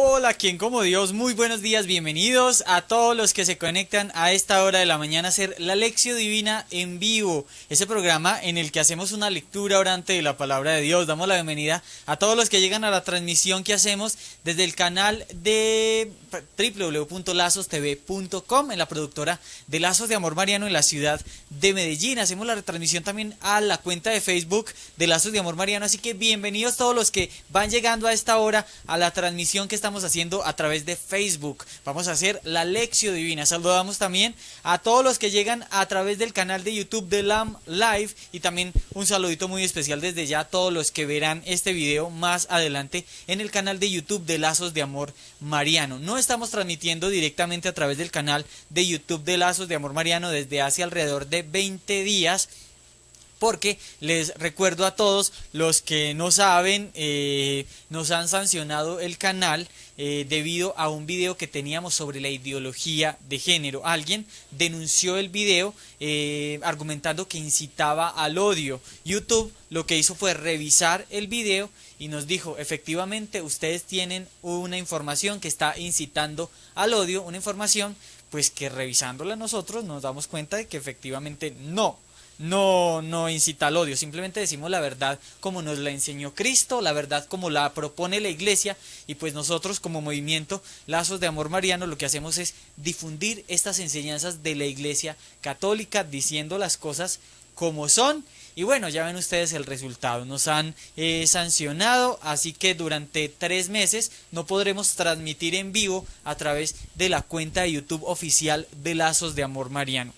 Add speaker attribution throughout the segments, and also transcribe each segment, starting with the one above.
Speaker 1: Hola, ¿quién como Dios? Muy buenos días, bienvenidos a todos los que se conectan a esta hora de la mañana a hacer la Lección Divina en vivo, ese programa en el que hacemos una lectura orante de la palabra de Dios. Damos la bienvenida a todos los que llegan a la transmisión que hacemos desde el canal de www.lazostv.com en la productora de Lazos de Amor Mariano en la ciudad de Medellín. Hacemos la retransmisión también a la cuenta de Facebook de Lazos de Amor Mariano, así que bienvenidos todos los que van llegando a esta hora a la transmisión que estamos haciendo a través de Facebook. Vamos a hacer la Lección Divina. Saludamos también a todos los que llegan a través del canal de YouTube de LAM Live, y también un saludito muy especial desde ya a todos los que verán este video más adelante en el canal de YouTube de Lazos de Amor Mariano. No estamos transmitiendo directamente a través del canal de YouTube de Lazos de Amor Mariano desde hace alrededor de 20 días, porque les recuerdo a todos los que no saben, nos han sancionado el canal debido a un video que teníamos sobre la ideología de género. Alguien denunció el video argumentando que incitaba al odio. YouTube lo que hizo fue revisar el video y nos dijo: efectivamente ustedes tienen una información que está incitando al odio, una información pues que revisándola nosotros nos damos cuenta de que efectivamente no incita al odio. Simplemente decimos la verdad como nos la enseñó Cristo, la verdad como la propone la Iglesia, y pues nosotros como movimiento Lazos de Amor Mariano lo que hacemos es difundir estas enseñanzas de la Iglesia Católica, diciendo las cosas como son. Y bueno, ya ven ustedes el resultado, nos han sancionado, así que durante 3 meses no podremos transmitir en vivo a través de la cuenta de YouTube oficial de Lazos de Amor Mariano.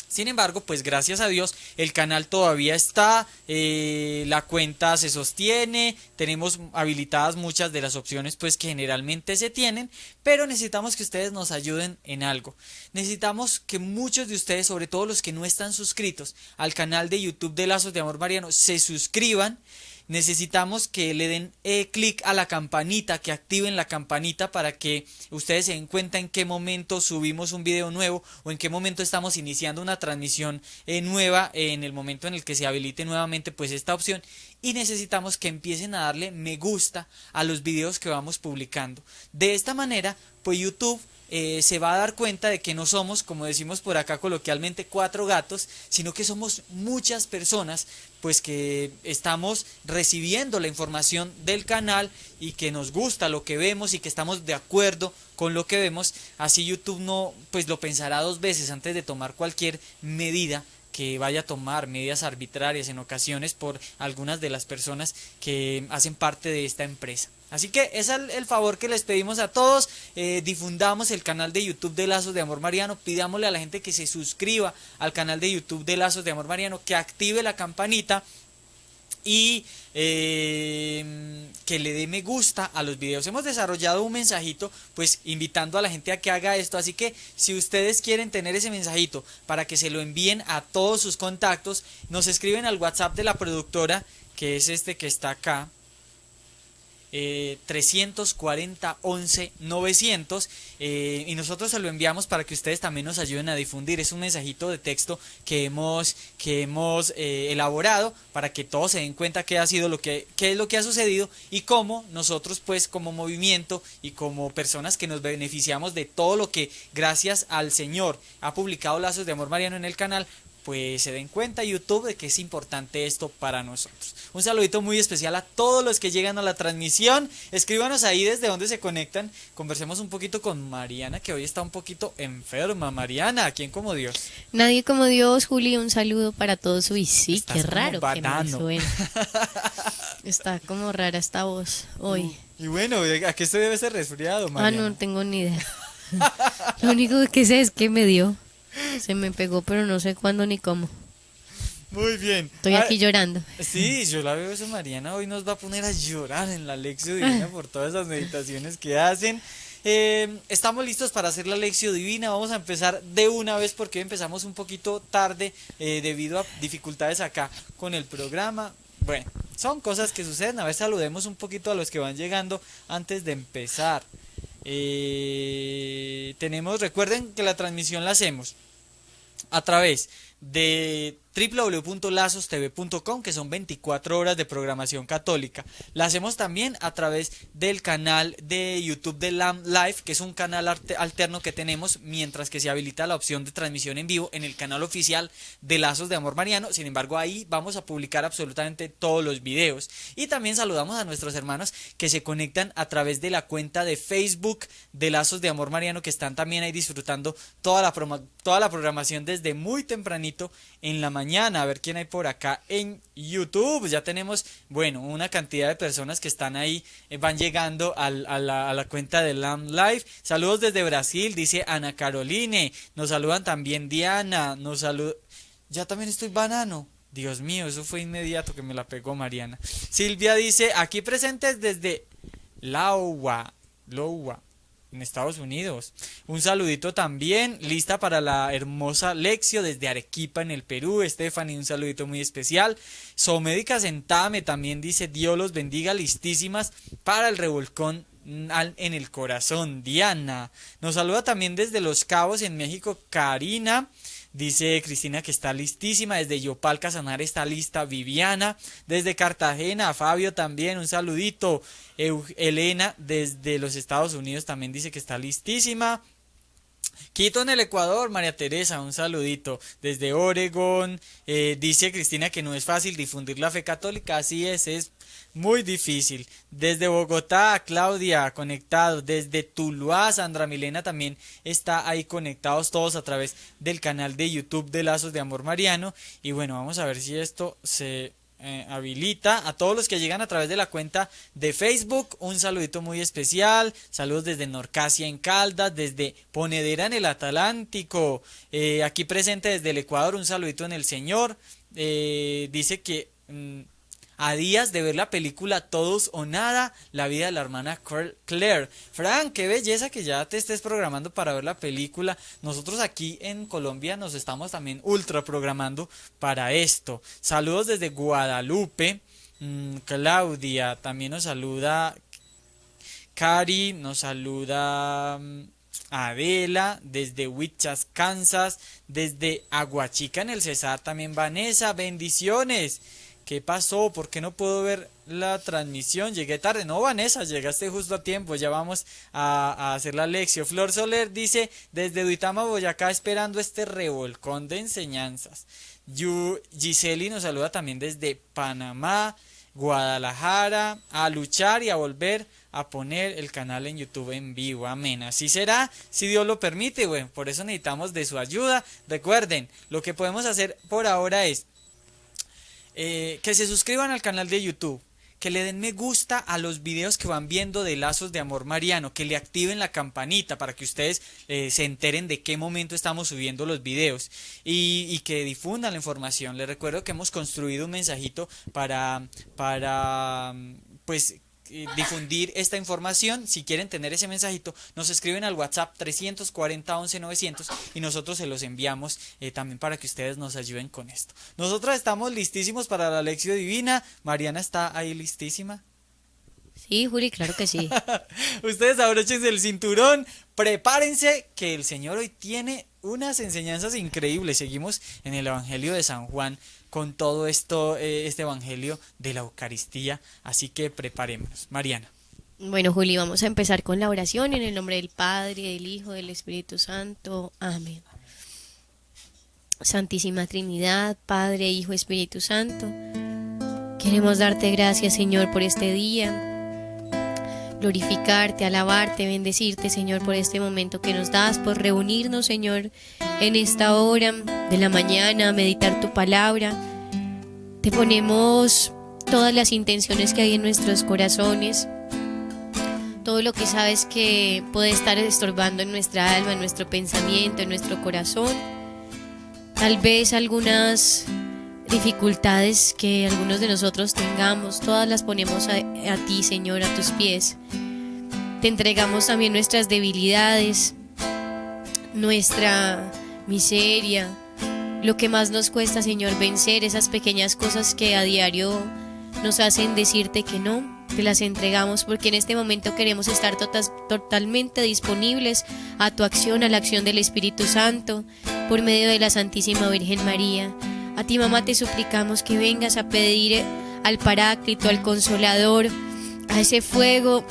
Speaker 1: Sin embargo, pues gracias a Dios el canal todavía está, la cuenta se sostiene, tenemos habilitadas muchas de las opciones pues que generalmente se tienen, pero necesitamos que ustedes nos ayuden en algo. Necesitamos que muchos de ustedes, sobre todo los que no están suscritos al canal de YouTube de Lazos de Amor Mariano, se suscriban. Necesitamos que le den clic a la campanita, que activen la campanita para que ustedes se den cuenta en qué momento subimos un video nuevo o en qué momento estamos iniciando una transmisión nueva, en el momento en el que se habilite nuevamente pues esta opción. Y necesitamos que empiecen a darle me gusta a los videos que vamos publicando. De esta manera pues YouTube se va a dar cuenta de que no somos, como decimos por acá coloquialmente, 4 gatos, sino que somos muchas personas pues que estamos recibiendo la información del canal y que nos gusta lo que vemos y que estamos de acuerdo con lo que vemos. Así YouTube no pues lo pensará 2 veces antes de tomar cualquier medida que vaya a tomar, medidas arbitrarias en ocasiones por algunas de las personas que hacen parte de esta empresa. Así que ese es el favor que les pedimos a todos. Difundamos el canal de YouTube de Lazos de Amor Mariano, pidámosle a la gente que se suscriba al canal de YouTube de Lazos de Amor Mariano, que active la campanita y que le dé me gusta a los videos. Hemos desarrollado un mensajito pues invitando a la gente a que haga esto, así que si ustedes quieren tener ese mensajito para que se lo envíen a todos sus contactos, nos escriben al WhatsApp de la productora, que es este que está acá, 340 11 900, y nosotros se lo enviamos para que ustedes también nos ayuden a difundir. Es un mensajito de texto que hemos elaborado para que todos se den cuenta qué ha sido qué es lo que ha sucedido y cómo nosotros pues como movimiento y como personas que nos beneficiamos de todo lo que gracias al Señor ha publicado Lazos de Amor Mariano en el canal, pues se den cuenta YouTube de que es importante esto para nosotros. Un saludito muy especial a todos los que llegan a la transmisión. Escríbanos ahí desde donde se conectan. Conversemos un poquito con Mariana, que hoy está un poquito enferma. Mariana, ¿quién como Dios?
Speaker 2: Nadie como Dios, Juli. Un saludo para todos. Uy, sí,
Speaker 1: Estás
Speaker 2: qué raro que me
Speaker 1: banano.
Speaker 2: suena. Está como rara esta voz hoy.
Speaker 1: Y bueno, ¿a qué se debe ese resfriado, Mariana?
Speaker 2: No tengo ni idea. Lo único que sé es que me dio. Se me pegó, pero no sé cuándo ni cómo.
Speaker 1: Muy bien.
Speaker 2: Estoy aquí llorando.
Speaker 1: Sí, yo la veo eso. Mariana hoy nos va a poner a llorar en la Lección Divina por todas esas meditaciones que hacen. Estamos listos para hacer la Lección Divina. Vamos a empezar de una vez porque empezamos un poquito tarde debido a dificultades acá con el programa. Bueno, son cosas que suceden. A ver, saludemos un poquito a los que van llegando antes de empezar. Recuerden que la transmisión la hacemos a través de www.lazostv.com, que son 24 horas de programación católica. La hacemos también a través del canal de YouTube de LAM Live, que es un canal alterno que tenemos mientras que se habilita la opción de transmisión en vivo en el canal oficial de Lazos de Amor Mariano. Sin embargo, ahí vamos a publicar absolutamente todos los videos. Y también saludamos a nuestros hermanos que se conectan a través de la cuenta de Facebook de Lazos de Amor Mariano, que están también ahí disfrutando toda la programación desde muy tempranito en la mañana. A ver quién hay por acá en YouTube. Ya tenemos, bueno, una cantidad de personas que están ahí, van llegando a la cuenta de LAM Live. Saludos desde Brasil, dice Ana Caroline. Nos saludan también Diana. Nos saluda. Ya también estoy banano. Dios mío, eso fue inmediato que me la pegó Mariana. Silvia dice, aquí presentes desde Iowa, en Estados Unidos. Un saludito también, lista para la hermosa Lexio desde Arequipa en el Perú. Stephanie, un saludito muy especial. Somédica Sentame también dice, Dios los bendiga, listísimas para el revolcón en el corazón. Diana nos saluda también desde Los Cabos en México. Karina dice Cristina que está listísima. Desde Yopal, Casanare está lista Viviana. Desde Cartagena, Fabio también, un saludito. Elena desde los Estados Unidos también dice que está listísima. Quito en el Ecuador, María Teresa, un saludito. Desde Oregón, dice Cristina que no es fácil difundir la fe católica. Así es muy difícil. Desde Bogotá, Claudia, conectado. Desde Tuluá, Sandra Milena también está ahí conectados todos a través del canal de YouTube de Lazos de Amor Mariano. Y bueno, vamos a ver si esto se habilita. A todos los que llegan a través de la cuenta de Facebook, un saludito muy especial. Saludos desde Norcasia en Caldas, desde Ponedera en el Atlántico, aquí presente desde el Ecuador, un saludito en el Señor. Dice que a días de ver la película Todos o Nada, la vida de la hermana Claire. Frank, qué belleza que ya te estés programando para ver la película. Nosotros aquí en Colombia nos estamos también ultra programando para esto. Saludos desde Guadalupe. Claudia también nos saluda. Cari nos saluda. Adela desde Huichas, Kansas. Desde Aguachica en el Cesar también Vanessa. Bendiciones. ¿Qué pasó? ¿Por qué no puedo ver la transmisión? Llegué tarde. No, Vanessa, llegaste justo a tiempo. Ya vamos a hacer la lección. Flor Soler dice, desde Duitama, Boyacá, esperando este revolcón de enseñanzas. Giseli nos saluda también desde Panamá, Guadalajara. A luchar y a volver a poner el canal en YouTube en vivo. Amén. Así será, si Dios lo permite. Bueno, por eso necesitamos de su ayuda. Recuerden, lo que podemos hacer por ahora es que se suscriban al canal de YouTube, que le den me gusta a los videos que van viendo de Lazos de Amor Mariano, que le activen la campanita para que ustedes se enteren de qué momento estamos subiendo los videos y que difundan la información. Les recuerdo que hemos construido un mensajito para pues difundir esta información. Si quieren tener ese mensajito, nos escriben al WhatsApp 340 11 900 y nosotros se los enviamos también para que ustedes nos ayuden con esto. Nosotros estamos listísimos para la lección divina. Mariana está ahí listísima.
Speaker 2: Sí, Juli, claro que sí.
Speaker 1: Ustedes abróchense el cinturón, prepárense que el Señor hoy tiene unas enseñanzas increíbles. Seguimos en el Evangelio de San Juan con todo esto, este Evangelio de la Eucaristía, así que preparémonos. Mariana.
Speaker 2: Bueno, Juli, vamos a empezar con la oración en el nombre del Padre, del Hijo, del Espíritu Santo. Amén. Santísima Trinidad, Padre, Hijo, Espíritu Santo, queremos darte gracias, Señor, por este día, glorificarte, alabarte, bendecirte, Señor, por este momento que nos das, por reunirnos, Señor, en esta hora de la mañana, a meditar tu palabra. Te ponemos todas las intenciones que hay en nuestros corazones, todo lo que sabes que puede estar estorbando en nuestra alma, en nuestro pensamiento, en nuestro corazón. Tal vez algunas dificultades que algunos de nosotros tengamos, todas las ponemos a ti, Señor, a tus pies. Te entregamos también nuestras debilidades, nuestra miseria, lo que más nos cuesta, Señor, vencer esas pequeñas cosas que a diario nos hacen decirte que no. Te las entregamos porque en este momento queremos estar totalmente disponibles a tu acción, a la acción del Espíritu Santo. por medio de la Santísima Virgen María. A ti, mamá, te suplicamos que vengas a pedir al Paráclito, al Consolador, a ese fuego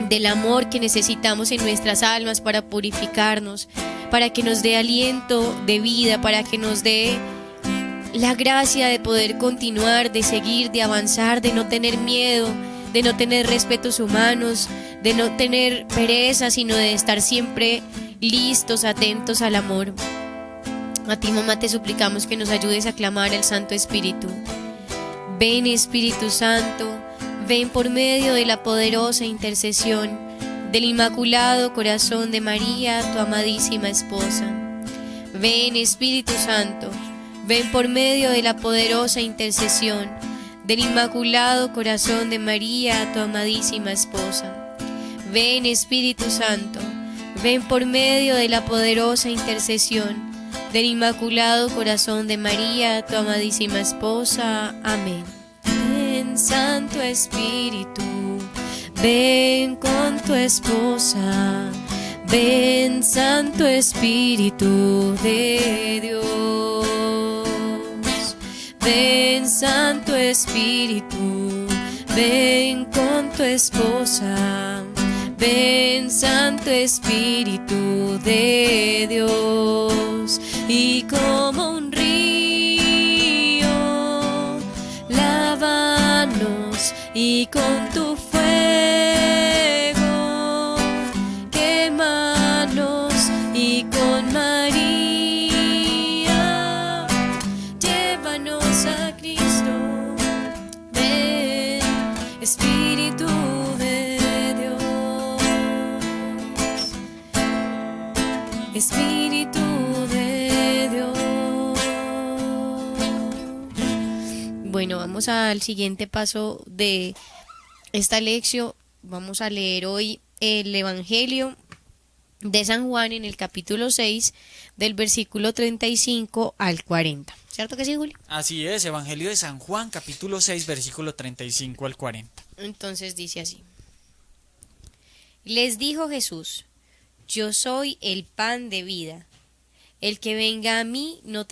Speaker 2: del amor que necesitamos en nuestras almas para purificarnos, para que nos dé aliento de vida, para que nos dé la gracia de poder continuar, de seguir, de avanzar, de no tener miedo, de no tener respetos humanos, de no tener pereza, sino de estar siempre listos, atentos al amor. A ti, mamá, te suplicamos que nos ayudes a clamar al Santo Espíritu. Ven, Espíritu Santo, ven por medio de la poderosa intercesión del Inmaculado Corazón de María, tu amadísima esposa. Ven, Espíritu Santo, ven por medio de la poderosa intercesión del Inmaculado Corazón de María, tu amadísima esposa. Ven, Espíritu Santo, ven por medio de la poderosa intercesión del Inmaculado Corazón de María, tu amadísima esposa. Amén. Ven, Santo Espíritu, ven con tu esposa. Ven, Santo Espíritu de Dios. Ven, Santo Espíritu, ven con tu esposa. Ven, Santo Espíritu de Dios, y como un río, lávanos, y con tu fuego, quémanos, y con María, llévanos a Cristo. Ven, Espíritu de Espíritu de Dios. Bueno, vamos al siguiente paso de esta lección. Vamos a leer hoy el Evangelio de San Juan en el capítulo 6, del versículo 35 al 40. ¿Cierto que sí, Julio?
Speaker 1: Así es, Evangelio de San Juan, capítulo 6, versículo 35 al 40.
Speaker 2: Entonces dice así: Les dijo Jesús: Yo soy el pan de vida. El que venga a mí no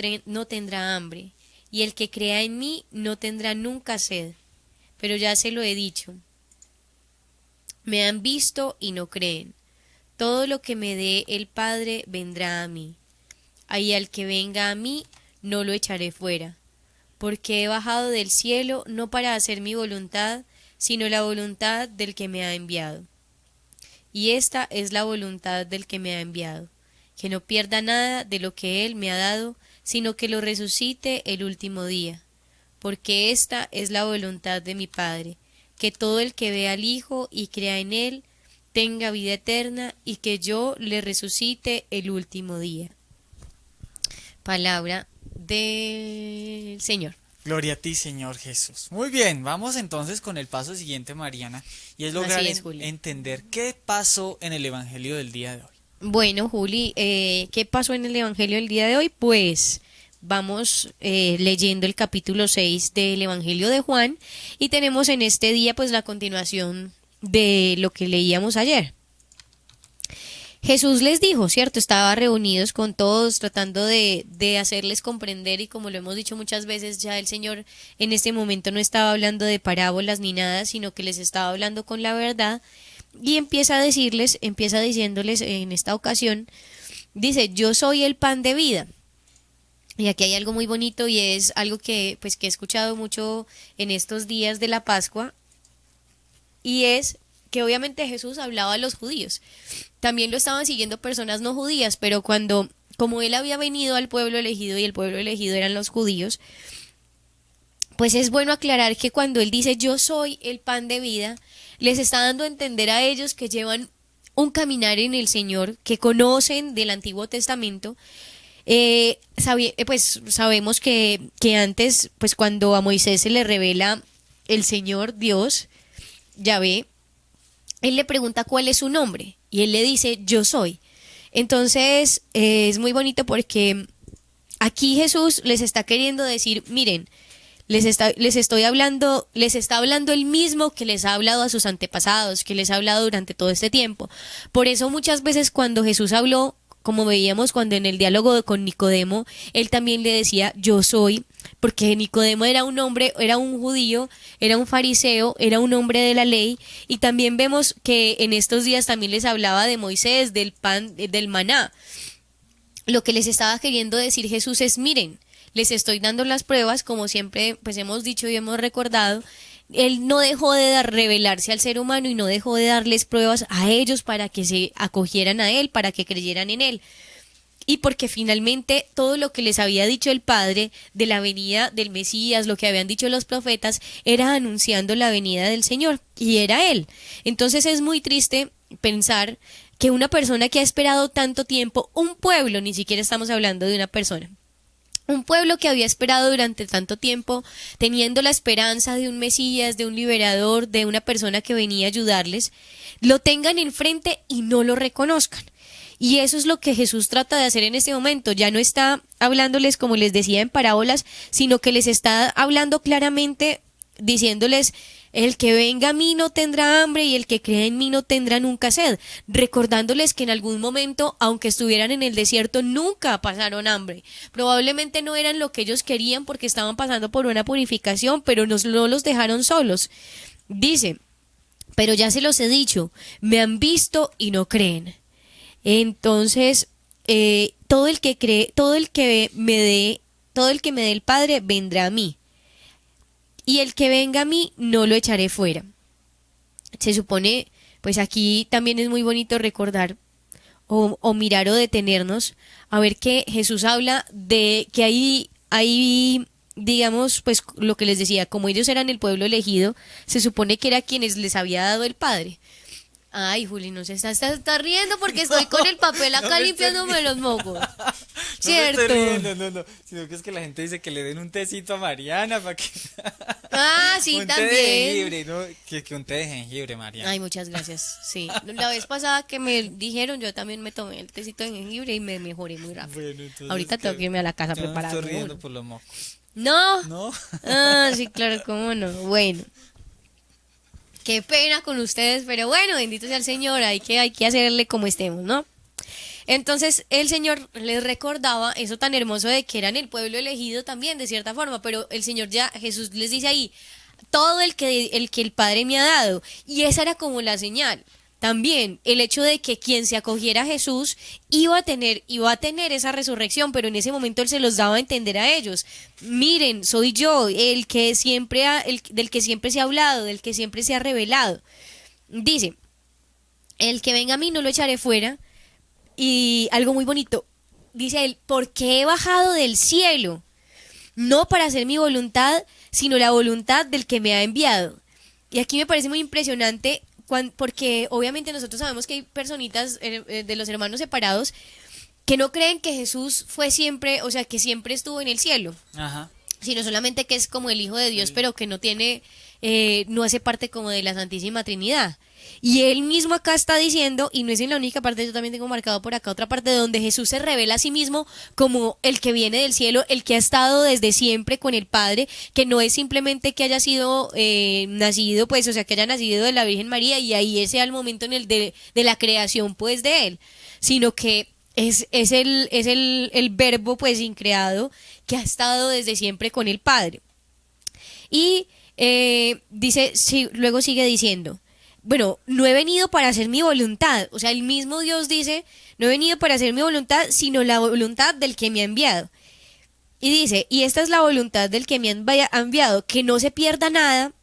Speaker 2: tendrá hambre, y el que crea en mí no tendrá nunca sed. Pero ya se lo he dicho. Me han visto y no creen. Todo lo que me dé el Padre vendrá a mí. Y al que venga a mí no lo echaré fuera, porque he bajado del cielo no para hacer mi voluntad, sino la voluntad del que me ha enviado. Y esta es la voluntad del que me ha enviado, que no pierda nada de lo que Él me ha dado, sino que lo resucite el último día. Porque esta es la voluntad de mi Padre, que todo el que vea al Hijo y crea en Él tenga vida eterna, y que yo le resucite el último día. Palabra del Señor.
Speaker 1: Gloria a ti, Señor Jesús. Muy bien, vamos entonces con el paso siguiente, Mariana, y es lograr entender qué pasó en el Evangelio del día de hoy.
Speaker 2: Bueno, Juli, ¿qué pasó en el Evangelio del día de hoy? Pues vamos leyendo el capítulo 6 del Evangelio de Juan, y tenemos en este día pues la continuación de lo que leíamos ayer. Jesús les dijo, ¿cierto? Estaba reunidos con todos tratando de hacerles comprender, y como lo hemos dicho muchas veces, ya el Señor en este momento no estaba hablando de parábolas ni nada, sino que les estaba hablando con la verdad, y empieza diciéndoles en esta ocasión, dice: yo soy el pan de vida. Y aquí hay algo muy bonito, y es algo que he escuchado mucho en estos días de la Pascua, y es que obviamente Jesús hablaba a los judíos. También lo estaban siguiendo personas no judías, pero como él había venido al pueblo elegido, y el pueblo elegido eran los judíos, pues es bueno aclarar que cuando él dice yo soy el pan de vida, les está dando a entender a ellos que llevan un caminar en el Señor, que conocen del Antiguo Testamento. Sabemos que antes, pues cuando a Moisés se le revela el Señor Dios, Yahvé, él le pregunta cuál es su nombre, y él le dice yo soy. Entonces es muy bonito, porque aquí Jesús les está queriendo decir: miren, les está hablando el mismo que les ha hablado a sus antepasados, que les ha hablado durante todo este tiempo. Por eso muchas veces cuando Jesús habló como veíamos cuando en el diálogo con Nicodemo, él también le decía, yo soy, porque Nicodemo era un hombre, era un judío, era un fariseo, era un hombre de la ley, y también vemos que en estos días también les hablaba de Moisés, del pan, del maná. Lo que les estaba queriendo decir Jesús es, miren, les estoy dando las pruebas, como siempre pues hemos dicho y hemos recordado. Él no dejó de revelarse al ser humano y no dejó de darles pruebas a ellos para que se acogieran a él, para que creyeran en él. Y porque finalmente todo lo que les había dicho el Padre de la venida del Mesías, lo que habían dicho los profetas, era anunciando la venida del Señor, y era Él. Entonces es muy triste pensar que una persona que ha esperado tanto tiempo, un pueblo, ni siquiera estamos hablando de una persona, un pueblo que había esperado durante tanto tiempo, teniendo la esperanza de un Mesías, de un liberador, de una persona que venía a ayudarles, lo tengan enfrente y no lo reconozcan. Y eso es lo que Jesús trata de hacer en este momento. Ya no está hablándoles, como les decía, en parábolas, sino que les está hablando claramente, diciéndoles, el que venga a mí no tendrá hambre y el que cree en mí no tendrá nunca sed, recordándoles que en algún momento, aunque estuvieran en el desierto, nunca pasaron hambre. Probablemente no eran lo que ellos querían porque estaban pasando por una purificación, pero no los dejaron solos. Dice, pero ya se los he dicho, me han visto y no creen. Entonces, todo el que cree, todo el que me dé el Padre vendrá a mí. Y el que venga a mí no lo echaré fuera. Se supone, pues aquí también es muy bonito recordar o mirar o detenernos a ver que Jesús habla de que hay, digamos, pues lo que les decía, como ellos eran el pueblo elegido, se supone que era quienes les había dado el Padre. Ay, Juli, no se está riendo porque estoy con el papel acá limpiándome los mocos. ¿Cierto?
Speaker 1: No me estoy riendo, no, sino que es que la gente dice que le den un tecito a Mariana para que...
Speaker 2: Ah, sí,
Speaker 1: un
Speaker 2: también.
Speaker 1: té de jengibre, ¿no? Que un té de jengibre, Mariana.
Speaker 2: Ay, muchas gracias, sí. La vez pasada que me dijeron, yo también me tomé el tecito de jengibre y me mejoré muy rápido.
Speaker 1: Bueno, entonces,
Speaker 2: ahorita tengo que irme a la casa a
Speaker 1: yo no
Speaker 2: prepararme
Speaker 1: estoy riendo
Speaker 2: uno.
Speaker 1: por los mocos.
Speaker 2: ¿No?
Speaker 1: ¿No?
Speaker 2: Ah, sí, claro, cómo no. Bueno. Qué pena con ustedes, pero bueno, bendito sea el Señor, hay que hacerle como estemos, ¿no? Entonces el Señor les recordaba eso tan hermoso de que eran el pueblo elegido también, de cierta forma, pero el Señor ya, Jesús les dice ahí, todo el que el Padre me ha dado, y esa era como la señal. También el hecho de que quien se acogiera a Jesús iba a tener esa resurrección, pero en ese momento Él se los daba a entender a ellos. Miren, soy yo, del que siempre se ha hablado, del que siempre se ha revelado. Dice, el que venga a mí no lo echaré fuera. Y algo muy bonito, dice él, porque he bajado del cielo, no para hacer mi voluntad, sino la voluntad del que me ha enviado. Y aquí me parece muy impresionante porque obviamente nosotros sabemos que hay personitas de los hermanos separados que no creen que Jesús fue siempre, o sea, que siempre estuvo en el cielo.
Speaker 1: Ajá.
Speaker 2: Sino solamente que es como el Hijo de Dios, pero que no tiene, no hace parte como de la Santísima Trinidad. Y él mismo acá está diciendo, y no es en la única parte, yo también tengo marcado por acá otra parte donde Jesús se revela a sí mismo como el que viene del cielo, el que ha estado desde siempre con el Padre, que no es simplemente que haya sido nacido, pues, o sea, que haya nacido de la Virgen María y ahí sea el momento en el de la creación, pues, de él, sino que es el verbo, pues, increado, que ha estado desde siempre con el Padre. Y dice, sí, luego sigue diciendo, bueno, no he venido para hacer mi voluntad. O sea, el mismo Dios dice, no he venido para hacer mi voluntad, sino la voluntad del que me ha enviado. Y dice, y esta es la voluntad del que me ha enviado, que no se pierda nada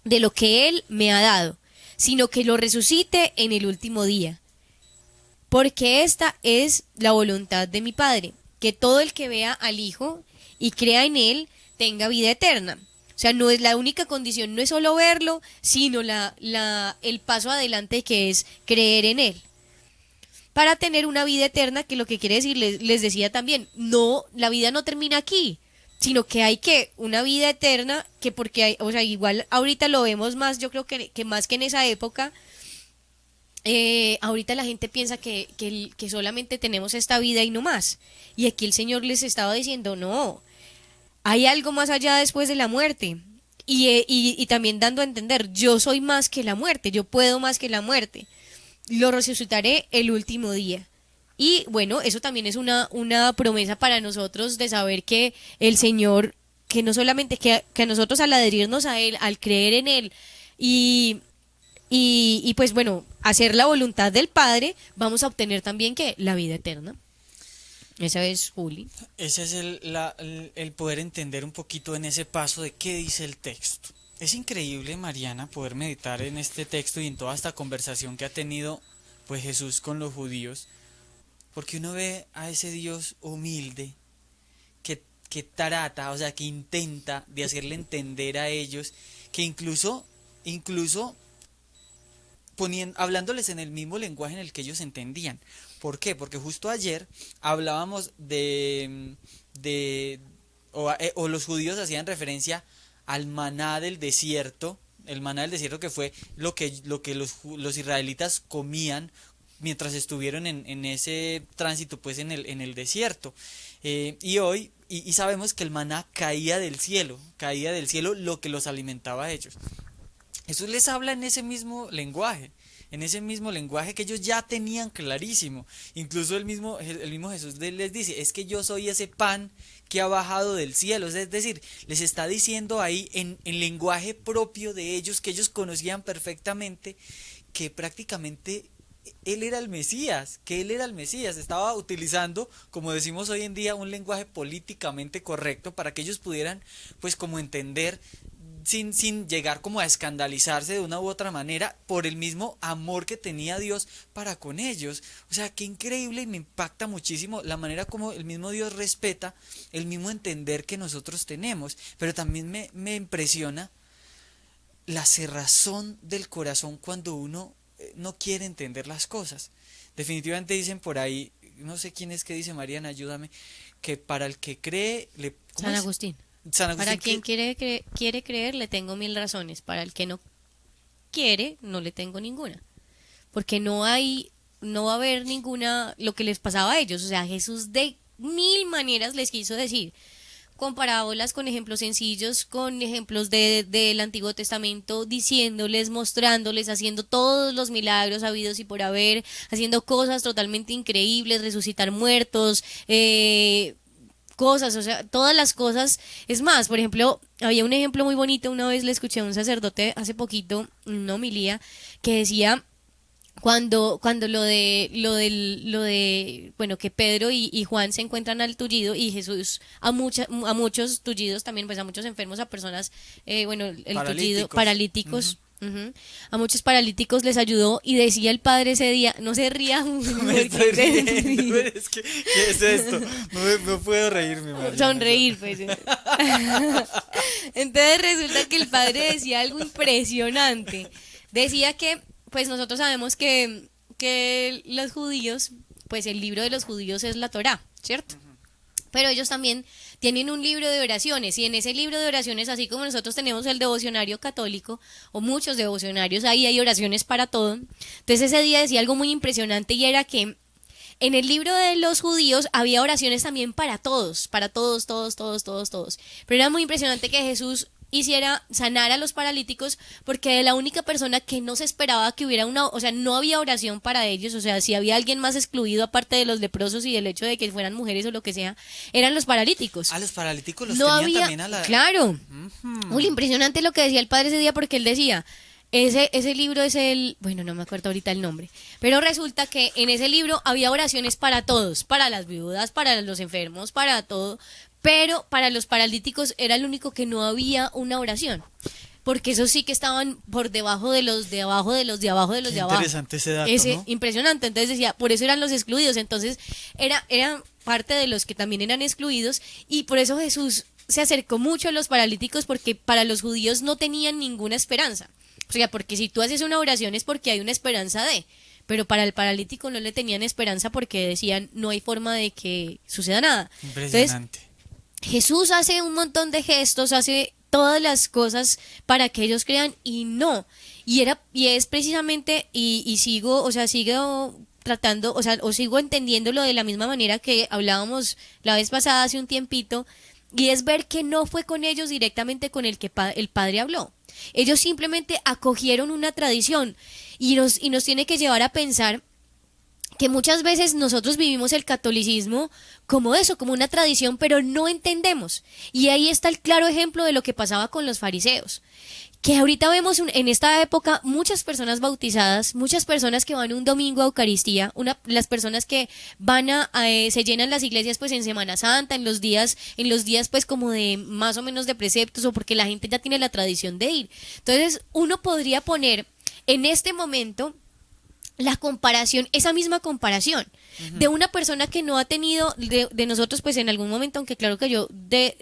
Speaker 2: de lo que Él me ha dado, sino que lo resucite en el último día. Porque esta es la voluntad de mi Padre, que todo el que vea al Hijo y crea en Él tenga vida eterna. O sea, no es la única condición, no es solo verlo, sino el paso adelante que es creer en Él. Para tener una vida eterna, que lo que quiere decir, les decía también, no, la vida no termina aquí, sino que hay una vida eterna, que porque hay, o sea, igual ahorita lo vemos más, yo creo que más que en esa época, ahorita la gente piensa que solamente tenemos esta vida y no más. Y aquí el Señor les estaba diciendo, no, hay algo más allá después de la muerte. Y también dando a entender, yo soy más que la muerte, yo puedo más que la muerte. Lo resucitaré el último día. Y bueno, eso también es una promesa para nosotros de saber que el Señor, que no solamente que nosotros al adherirnos a Él, al creer en Él y, y pues bueno, hacer la voluntad del Padre, vamos a obtener también que la vida eterna. Esa es Juli.
Speaker 1: Ese es el poder entender un poquito en ese paso de qué dice el texto. Es increíble, Mariana, poder meditar en este texto y en toda esta conversación que ha tenido pues Jesús con los judíos, porque uno ve a ese Dios humilde que trata, o sea, que intenta de hacerle entender a ellos, que incluso hablándoles en el mismo lenguaje en el que ellos entendían. ¿Por qué? Porque justo ayer hablábamos o los judíos hacían referencia al maná del desierto, el maná del desierto que fue lo que los israelitas comían mientras estuvieron en ese tránsito pues en el desierto. Y hoy sabemos que el maná caía del cielo lo que los alimentaba a ellos. Jesús les habla en ese mismo lenguaje que ellos ya tenían clarísimo. Incluso el mismo Jesús les dice, es que yo soy ese pan que ha bajado del cielo. Es decir, les está diciendo ahí en lenguaje propio de ellos, que ellos conocían perfectamente, que prácticamente Él era el Mesías, estaba utilizando, como decimos hoy en día, un lenguaje políticamente correcto para que ellos pudieran, pues, como entender, sin llegar como a escandalizarse de una u otra manera, por el mismo amor que tenía Dios para con ellos. O sea, qué increíble, y me impacta muchísimo la manera como el mismo Dios respeta el mismo entender que nosotros tenemos, pero también me impresiona la cerrazón del corazón cuando uno no quiere entender las cosas. Definitivamente dicen por ahí, no sé quién es que dice, Mariana, ayúdame, que para el que cree
Speaker 2: San Agustín. Para quien quiere creer le tengo 1000 razones, para el que no quiere no le tengo ninguna, porque no va a haber ninguna, lo que les pasaba a ellos. O sea, Jesús de 1000 maneras les quiso decir, con parábolas, con ejemplos sencillos, con ejemplos del Antiguo Testamento, diciéndoles, mostrándoles, haciendo todos los milagros habidos y por haber, haciendo cosas totalmente increíbles, resucitar muertos, cosas, o sea, todas las cosas. Es más, por ejemplo, había un ejemplo muy bonito, una vez le escuché a un sacerdote hace poquito, una homilía, que decía, cuando lo de bueno, que Pedro y Juan se encuentran al tullido, y Jesús a muchos tullidos también, pues a muchos enfermos, a personas, bueno, el tullido, paralíticos. A muchos paralíticos les ayudó, y decía el padre ese día, no se ría,
Speaker 1: me estoy riendo, es que, ¿qué es esto? No puedo reírme, Mariana.
Speaker 2: Sonreír, pues. Entonces resulta que el padre decía algo impresionante. Decía que, pues nosotros sabemos que los judíos, pues el libro de los judíos es la Torá, ¿cierto? Pero ellos también tienen un libro de oraciones, y en ese libro de oraciones, así como nosotros tenemos el devocionario católico, o muchos devocionarios, ahí hay oraciones para todo. Entonces ese día decía algo muy impresionante, y era que en el libro de los judíos había oraciones también para todos, todos. Pero era muy impresionante que Jesús hiciera sanar a los paralíticos, porque la única persona que no se esperaba que hubiera o sea, no había oración para ellos. O sea, si había alguien más excluido aparte de los leprosos y del hecho de que fueran mujeres o lo que sea, eran los paralíticos.
Speaker 1: Los paralíticos los
Speaker 2: no
Speaker 1: tenían
Speaker 2: había,
Speaker 1: también a la...
Speaker 2: Claro. Muy impresionante lo que decía el padre ese día, porque él decía, ese libro es bueno, no me acuerdo ahorita el nombre, pero resulta que en ese libro había oraciones para todos, para las viudas, para los enfermos, para todo, pero para los paralíticos era el único que no había una oración, porque esos sí que estaban por debajo de los de abajo, de los de abajo, de los de abajo.
Speaker 1: Interesante ese dato, ¿no?
Speaker 2: Impresionante. Entonces decía, por eso eran los excluidos. Entonces eran parte de los que también eran excluidos, y por eso Jesús se acercó mucho a los paralíticos, porque para los judíos no tenían ninguna esperanza. O sea, porque si tú haces una oración es porque hay una esperanza pero para el paralítico no le tenían esperanza, porque decían, no hay forma de que suceda nada.
Speaker 1: Impresionante.
Speaker 2: Entonces, Jesús hace un montón de gestos, hace todas las cosas para que ellos crean, y no. Y es precisamente, y sigo tratando, o sigo entendiéndolo de la misma manera que hablábamos la vez pasada hace un tiempito, y es ver que no fue con ellos directamente con el que el Padre habló. Ellos simplemente acogieron una tradición, y nos tiene que llevar a pensar que muchas veces nosotros vivimos el catolicismo como eso, como una tradición, pero no entendemos. Y ahí está el claro ejemplo de lo que pasaba con los fariseos. Que ahorita vemos en esta época muchas personas bautizadas, muchas personas que van un domingo a Eucaristía, las personas que van se llenan las iglesias pues en Semana Santa, en los días pues como de más o menos de preceptos o porque la gente ya tiene la tradición de ir. Entonces uno podría poner en este momento la comparación, esa misma comparación de una persona que no ha tenido, de nosotros pues en algún momento, aunque claro que yo de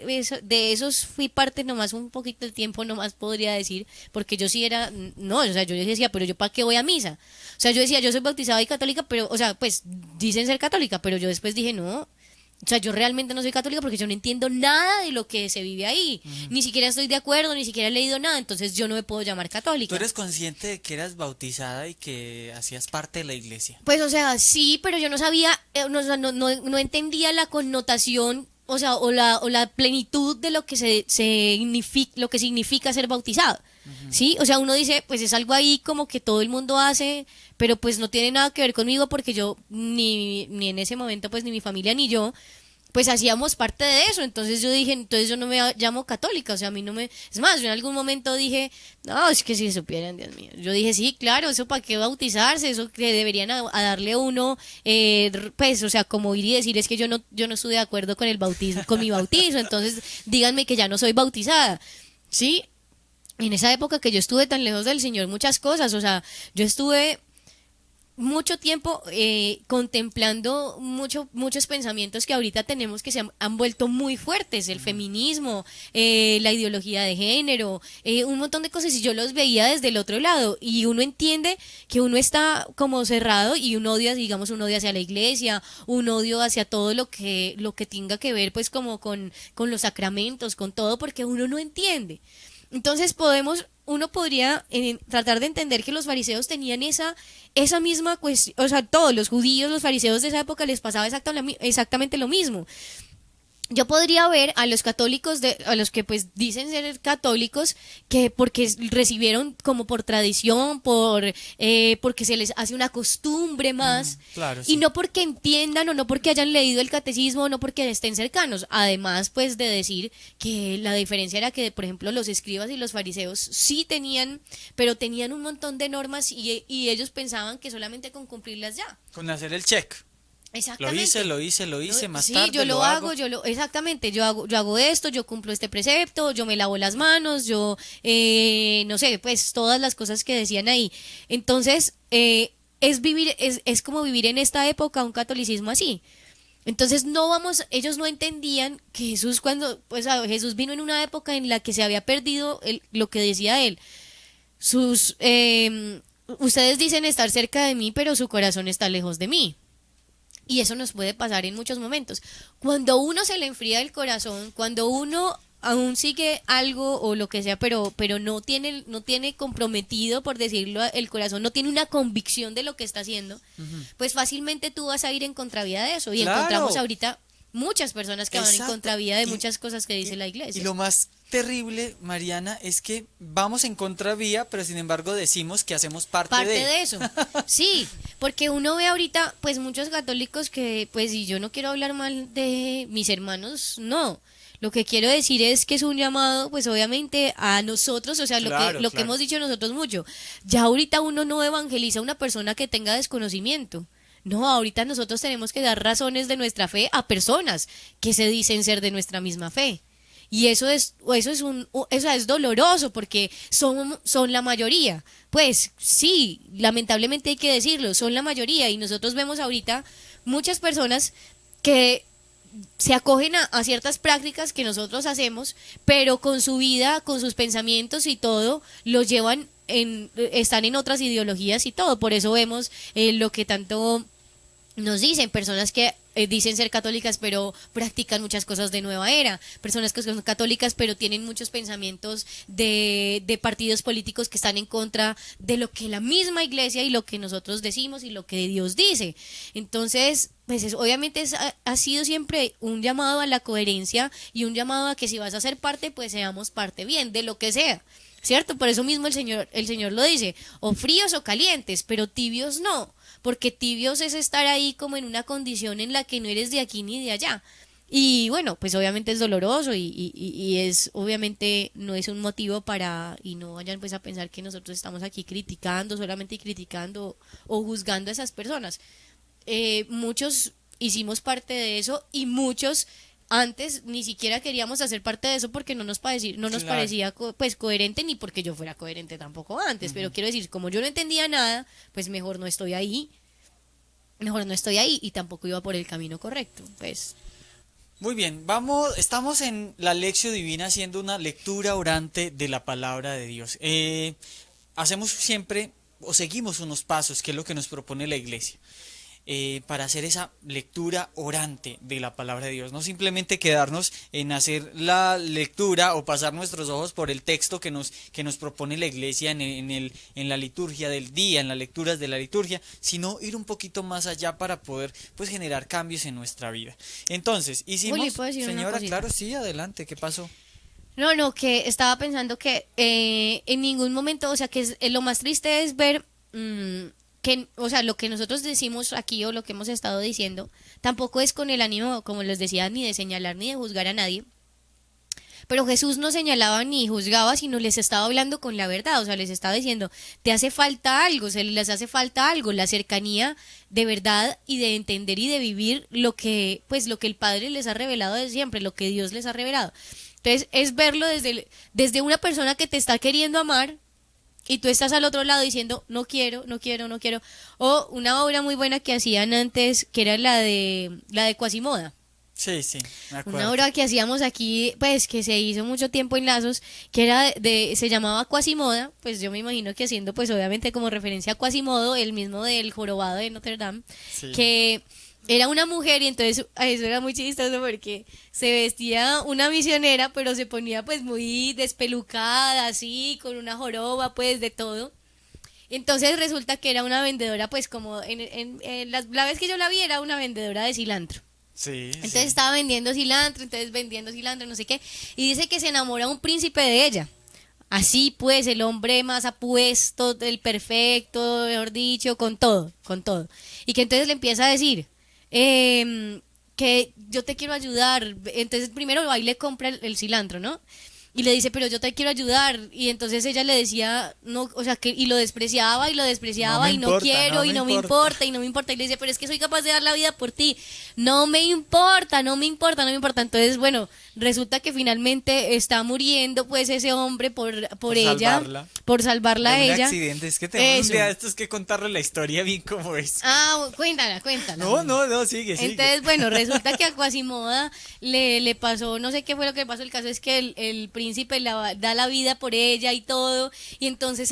Speaker 2: esos fui parte nomás un poquito de tiempo, nomás podría decir, porque yo sí era, no, o sea, yo decía, pero yo ¿para qué voy a misa? O sea, yo decía, yo soy bautizada y católica, pero, o sea, pues dicen ser católica, pero yo después dije, no. O sea, yo realmente no soy católica porque yo no entiendo nada de lo que se vive ahí. Ni siquiera estoy de acuerdo, ni siquiera he leído nada, entonces yo no me puedo llamar católica.
Speaker 1: ¿Tú eres consciente de que eras bautizada y que hacías parte de la iglesia?
Speaker 2: Pues, o sea, sí, pero yo no sabía, no entendía la connotación, o sea, o la plenitud de lo que lo que significa ser bautizado. Sí, o sea, uno dice, pues es algo ahí como que todo el mundo hace, pero pues no tiene nada que ver conmigo porque yo ni en ese momento pues ni mi familia ni yo pues hacíamos parte de eso. Entonces yo dije, entonces yo no me llamo católica, o sea, a mí no me... Es más, yo en algún momento dije, no, es que si supieran, Dios mío. Yo dije, sí, claro, eso para qué bautizarse, eso que deberían a darle uno, pues, o sea, como ir y decir, es que yo no estoy de acuerdo con el bautismo, con mi bautizo, entonces díganme que ya no soy bautizada, ¿sí? En esa época que yo estuve tan lejos del Señor, muchas cosas, o sea, yo estuve mucho tiempo contemplando muchos pensamientos que ahorita tenemos que han vuelto muy fuertes, el feminismo, la ideología de género, un montón de cosas, y yo los veía desde el otro lado, y uno entiende que uno está como cerrado y un odio, digamos, un odio hacia la iglesia, un odio hacia todo lo que tenga que ver pues como con los sacramentos, con todo, porque uno no entiende. Entonces uno podría tratar de entender que los fariseos tenían esa misma cuestión, o sea, todos los judíos, los fariseos de esa época les pasaba exactamente lo mismo. Yo podría ver a los católicos, a los que pues dicen ser católicos, que porque recibieron como por tradición, porque se les hace una costumbre más,
Speaker 1: claro, sí.
Speaker 2: y no porque entiendan o no porque hayan leído el catecismo o no porque estén cercanos. Además pues de decir que la diferencia era que por ejemplo los escribas y los fariseos sí tenían, pero tenían un montón de normas y ellos pensaban que solamente con cumplirlas ya.
Speaker 1: Con hacer el check.
Speaker 2: Exactamente.
Speaker 1: Lo hice, más
Speaker 2: sí,
Speaker 1: tarde
Speaker 2: yo
Speaker 1: lo hago.
Speaker 2: Exactamente, yo hago esto, yo cumplo este precepto, yo me lavo las manos, yo, no sé, pues todas las cosas que decían ahí. Entonces, es como vivir en esta época un catolicismo así. Entonces ellos no entendían que Jesús Jesús vino en una época en la que se había perdido lo que decía él. Ustedes dicen estar cerca de mí, pero su corazón está lejos de mí. Y eso nos puede pasar en muchos momentos. Cuando uno se le enfría el corazón, cuando uno aún sigue algo o lo que sea, pero no tiene comprometido, por decirlo, el corazón, no tiene una convicción de lo que está haciendo, pues fácilmente tú vas a ir en contravía de eso. Y
Speaker 1: claro,
Speaker 2: encontramos ahorita muchas personas que
Speaker 1: exacto,
Speaker 2: van en contravía de muchas cosas que dice la iglesia.
Speaker 1: Y lo más terrible, Mariana, es que vamos en contravía, pero sin embargo decimos que hacemos parte
Speaker 2: de eso. Sí, porque uno ve ahorita pues muchos católicos que pues, y yo no quiero hablar mal de mis hermanos, no. Lo que quiero decir es que es un llamado, pues obviamente a nosotros, o sea,
Speaker 1: claro,
Speaker 2: lo que hemos dicho nosotros mucho. Ya ahorita uno no evangeliza a una persona que tenga desconocimiento. No, ahorita nosotros tenemos que dar razones de nuestra fe a personas que se dicen ser de nuestra misma fe. Y eso es doloroso porque son la mayoría. Pues sí, lamentablemente hay que decirlo, son la mayoría. Y nosotros vemos ahorita muchas personas que se acogen a ciertas prácticas que nosotros hacemos, pero con su vida, con sus pensamientos y todo, los llevan están en otras ideologías y todo. Por eso vemos lo que tanto nos dicen, personas que dicen ser católicas pero practican muchas cosas de nueva era, personas que son católicas pero tienen muchos pensamientos de partidos políticos que están en contra de lo que la misma iglesia y lo que nosotros decimos y lo que Dios dice. Entonces, pues obviamente ha sido siempre un llamado a la coherencia y un llamado a que si vas a ser parte, pues seamos parte bien, de lo que sea, ¿cierto? Por eso mismo el Señor lo dice, o fríos o calientes, pero tibios no. porque tibios es estar ahí como en una condición en la que no eres de aquí ni de allá. Y bueno, pues obviamente es doloroso y es, obviamente no es un motivo para, y no vayan pues a pensar que nosotros estamos aquí criticando, solamente criticando o juzgando a esas personas. Muchos hicimos parte de eso y muchos antes ni siquiera queríamos hacer parte de eso porque no nos
Speaker 1: Claro.
Speaker 2: parecía pues coherente, ni porque yo fuera coherente tampoco antes, pero quiero decir, como yo no entendía nada, pues mejor no estoy ahí y tampoco iba por el camino correcto, pues.
Speaker 1: Muy bien, estamos en la Lección Divina haciendo una lectura orante de la palabra de Dios. Hacemos siempre o seguimos unos pasos, que es lo que nos propone la iglesia, para hacer esa lectura orante de la palabra de Dios. No simplemente quedarnos en hacer la lectura o pasar nuestros ojos por el texto que nos propone la iglesia en la liturgia del día, en las lecturas de la liturgia, sino ir un poquito más allá para poder pues generar cambios en nuestra vida. Entonces, hicimos...
Speaker 2: Juli, ¿puedo decir una
Speaker 1: Señora,
Speaker 2: cosita?
Speaker 1: claro, sí, adelante, ¿qué pasó?
Speaker 2: No, que estaba pensando que en ningún momento, o sea, lo más triste es ver que, o sea, lo que nosotros decimos aquí o lo que hemos estado diciendo, tampoco es con el ánimo, como les decía, ni de señalar ni de juzgar a nadie. Pero Jesús no señalaba ni juzgaba, sino les estaba hablando con la verdad, o sea, les estaba diciendo, te hace falta algo, se les hace falta algo, la cercanía de verdad y de entender y de vivir pues lo que el Padre les ha revelado desde siempre, lo que Dios les ha revelado. Entonces, es verlo desde una persona que te está queriendo amar y tú estás al otro lado diciendo, no quiero, no quiero, no quiero. O una obra muy buena que hacían antes, que era la de Quasimoda.
Speaker 1: Sí, me acuerdo.
Speaker 2: Una obra que hacíamos aquí, pues que se hizo mucho tiempo en Lazos, que era se llamaba Quasimoda, pues yo me imagino que haciendo pues obviamente como referencia a Quasimodo, el mismo del jorobado de Notre Dame,
Speaker 1: Sí.
Speaker 2: que era una mujer y entonces eso era muy chistoso porque se vestía una misionera, pero se ponía pues muy despelucada, así, con una joroba, pues de todo. Entonces resulta que era una vendedora, pues como la vez que yo la vi era una vendedora de cilantro.
Speaker 1: Sí,
Speaker 2: Entonces estaba vendiendo cilantro, no sé qué, y dice que se enamora un príncipe de ella. Así pues, el hombre más apuesto, el perfecto, mejor dicho, con todo, con todo. Y que entonces le empieza a decir que yo te quiero ayudar. Entonces primero va y le compra el cilantro, ¿no? Y le dice, pero yo te quiero ayudar. Y entonces ella le decía, no, o sea, y lo despreciaba
Speaker 1: No me
Speaker 2: y no
Speaker 1: importa,
Speaker 2: quiero,
Speaker 1: no
Speaker 2: y
Speaker 1: me
Speaker 2: no me
Speaker 1: importa.
Speaker 2: importa, y no me importa. Y le dice, pero es que soy capaz de dar la vida por ti. No me importa, no me importa, no me importa. Entonces, bueno, resulta que finalmente está muriendo, pues, ese hombre por ella,
Speaker 1: salvarla.
Speaker 2: por salvarla a
Speaker 1: De un
Speaker 2: ella.
Speaker 1: accidente, es que tenemos
Speaker 2: Eso.
Speaker 1: un día de estos que contarle la historia bien como es.
Speaker 2: Ah, cuéntala.
Speaker 1: No, sigue.
Speaker 2: Entonces, bueno, resulta que a Quasimoda le pasó, no sé qué fue lo que le pasó, el caso es que el príncipe da la vida por ella y todo, y entonces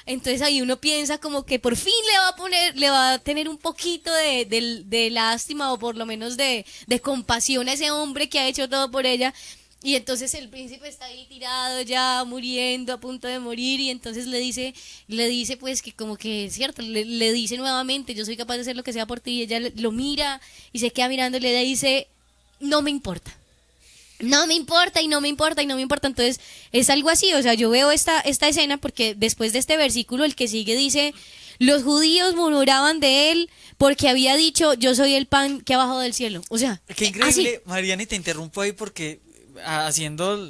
Speaker 2: entonces ahí uno piensa como que por fin le va a tener un poquito de lástima o por lo menos de compasión a ese hombre que ha hecho todo por ella. Y entonces el príncipe está ahí tirado ya, muriendo, a punto de morir, y entonces le dice pues que como que es cierto, le dice nuevamente, yo soy capaz de hacer lo que sea por ti, y ella lo mira y se queda mirándole y le dice, no me importa. No me importa y no me importa y no me importa. Entonces es algo así, o sea, yo veo esta escena porque después de este versículo el que sigue dice, los judíos murmuraban de él porque había dicho, yo soy el pan que ha bajado del cielo. O sea,
Speaker 1: Qué increíble,
Speaker 2: así.
Speaker 1: Mariana, y te interrumpo ahí porque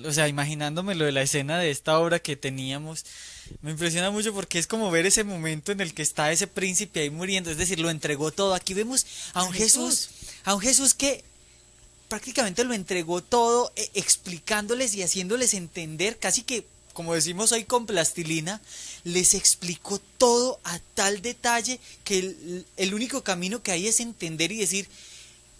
Speaker 1: o sea, imaginándome lo de la escena de esta obra que teníamos, me impresiona mucho porque es como ver ese momento en el que está ese príncipe ahí muriendo, es decir, lo entregó todo. Aquí vemos a un Jesús que prácticamente lo entregó todo, explicándoles y haciéndoles entender, casi que, como decimos hoy con plastilina, les explicó todo a tal detalle que el único camino que hay es entender y decir,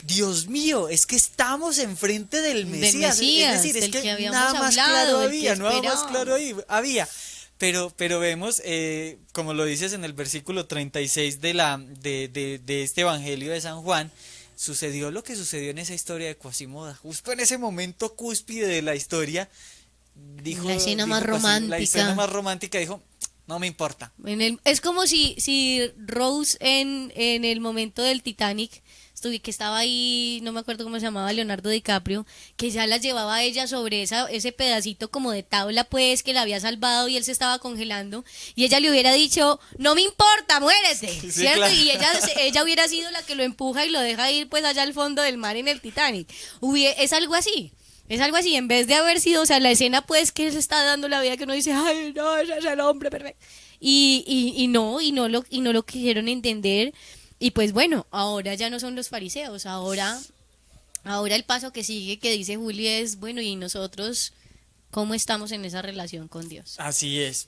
Speaker 1: Dios mío, es que estamos enfrente del Mesías,
Speaker 2: Mesías,
Speaker 1: es decir, es
Speaker 2: del
Speaker 1: que
Speaker 2: que habíamos
Speaker 1: nada más
Speaker 2: hablado,
Speaker 1: claro
Speaker 2: del que
Speaker 1: había, nada más
Speaker 2: esperábamos.
Speaker 1: claro había. Pero vemos, como lo dices en el versículo 36 de este Evangelio de San Juan, sucedió lo que sucedió en esa historia de Quasimoda. Justo en ese momento cúspide de la historia, dijo...
Speaker 2: La escena más
Speaker 1: La
Speaker 2: romántica.
Speaker 1: escena más romántica dijo, no me importa.
Speaker 2: Es como si Rose en el momento del Titanic que estaba ahí, no me acuerdo cómo se llamaba, Leonardo DiCaprio, que ya la llevaba a ella sobre ese pedacito como de tabla, pues, que la había salvado y él se estaba congelando, y ella le hubiera dicho, no me importa, muérete,
Speaker 1: Sí,
Speaker 2: ¿cierto?
Speaker 1: claro.
Speaker 2: Y ella hubiera sido la que lo empuja y lo deja ir, pues, allá al fondo del mar en el Titanic. Es algo así. Es algo así, en vez de haber sido, o sea, la escena pues que él se está dando la vida, que uno dice, ay, no, ese es el hombre perfecto. Y no lo quisieron entender. Y pues bueno, ahora ya no son los fariseos, ahora el paso que sigue, que dice Juli, es, bueno, ¿y nosotros cómo estamos en esa relación con Dios?
Speaker 1: Así es.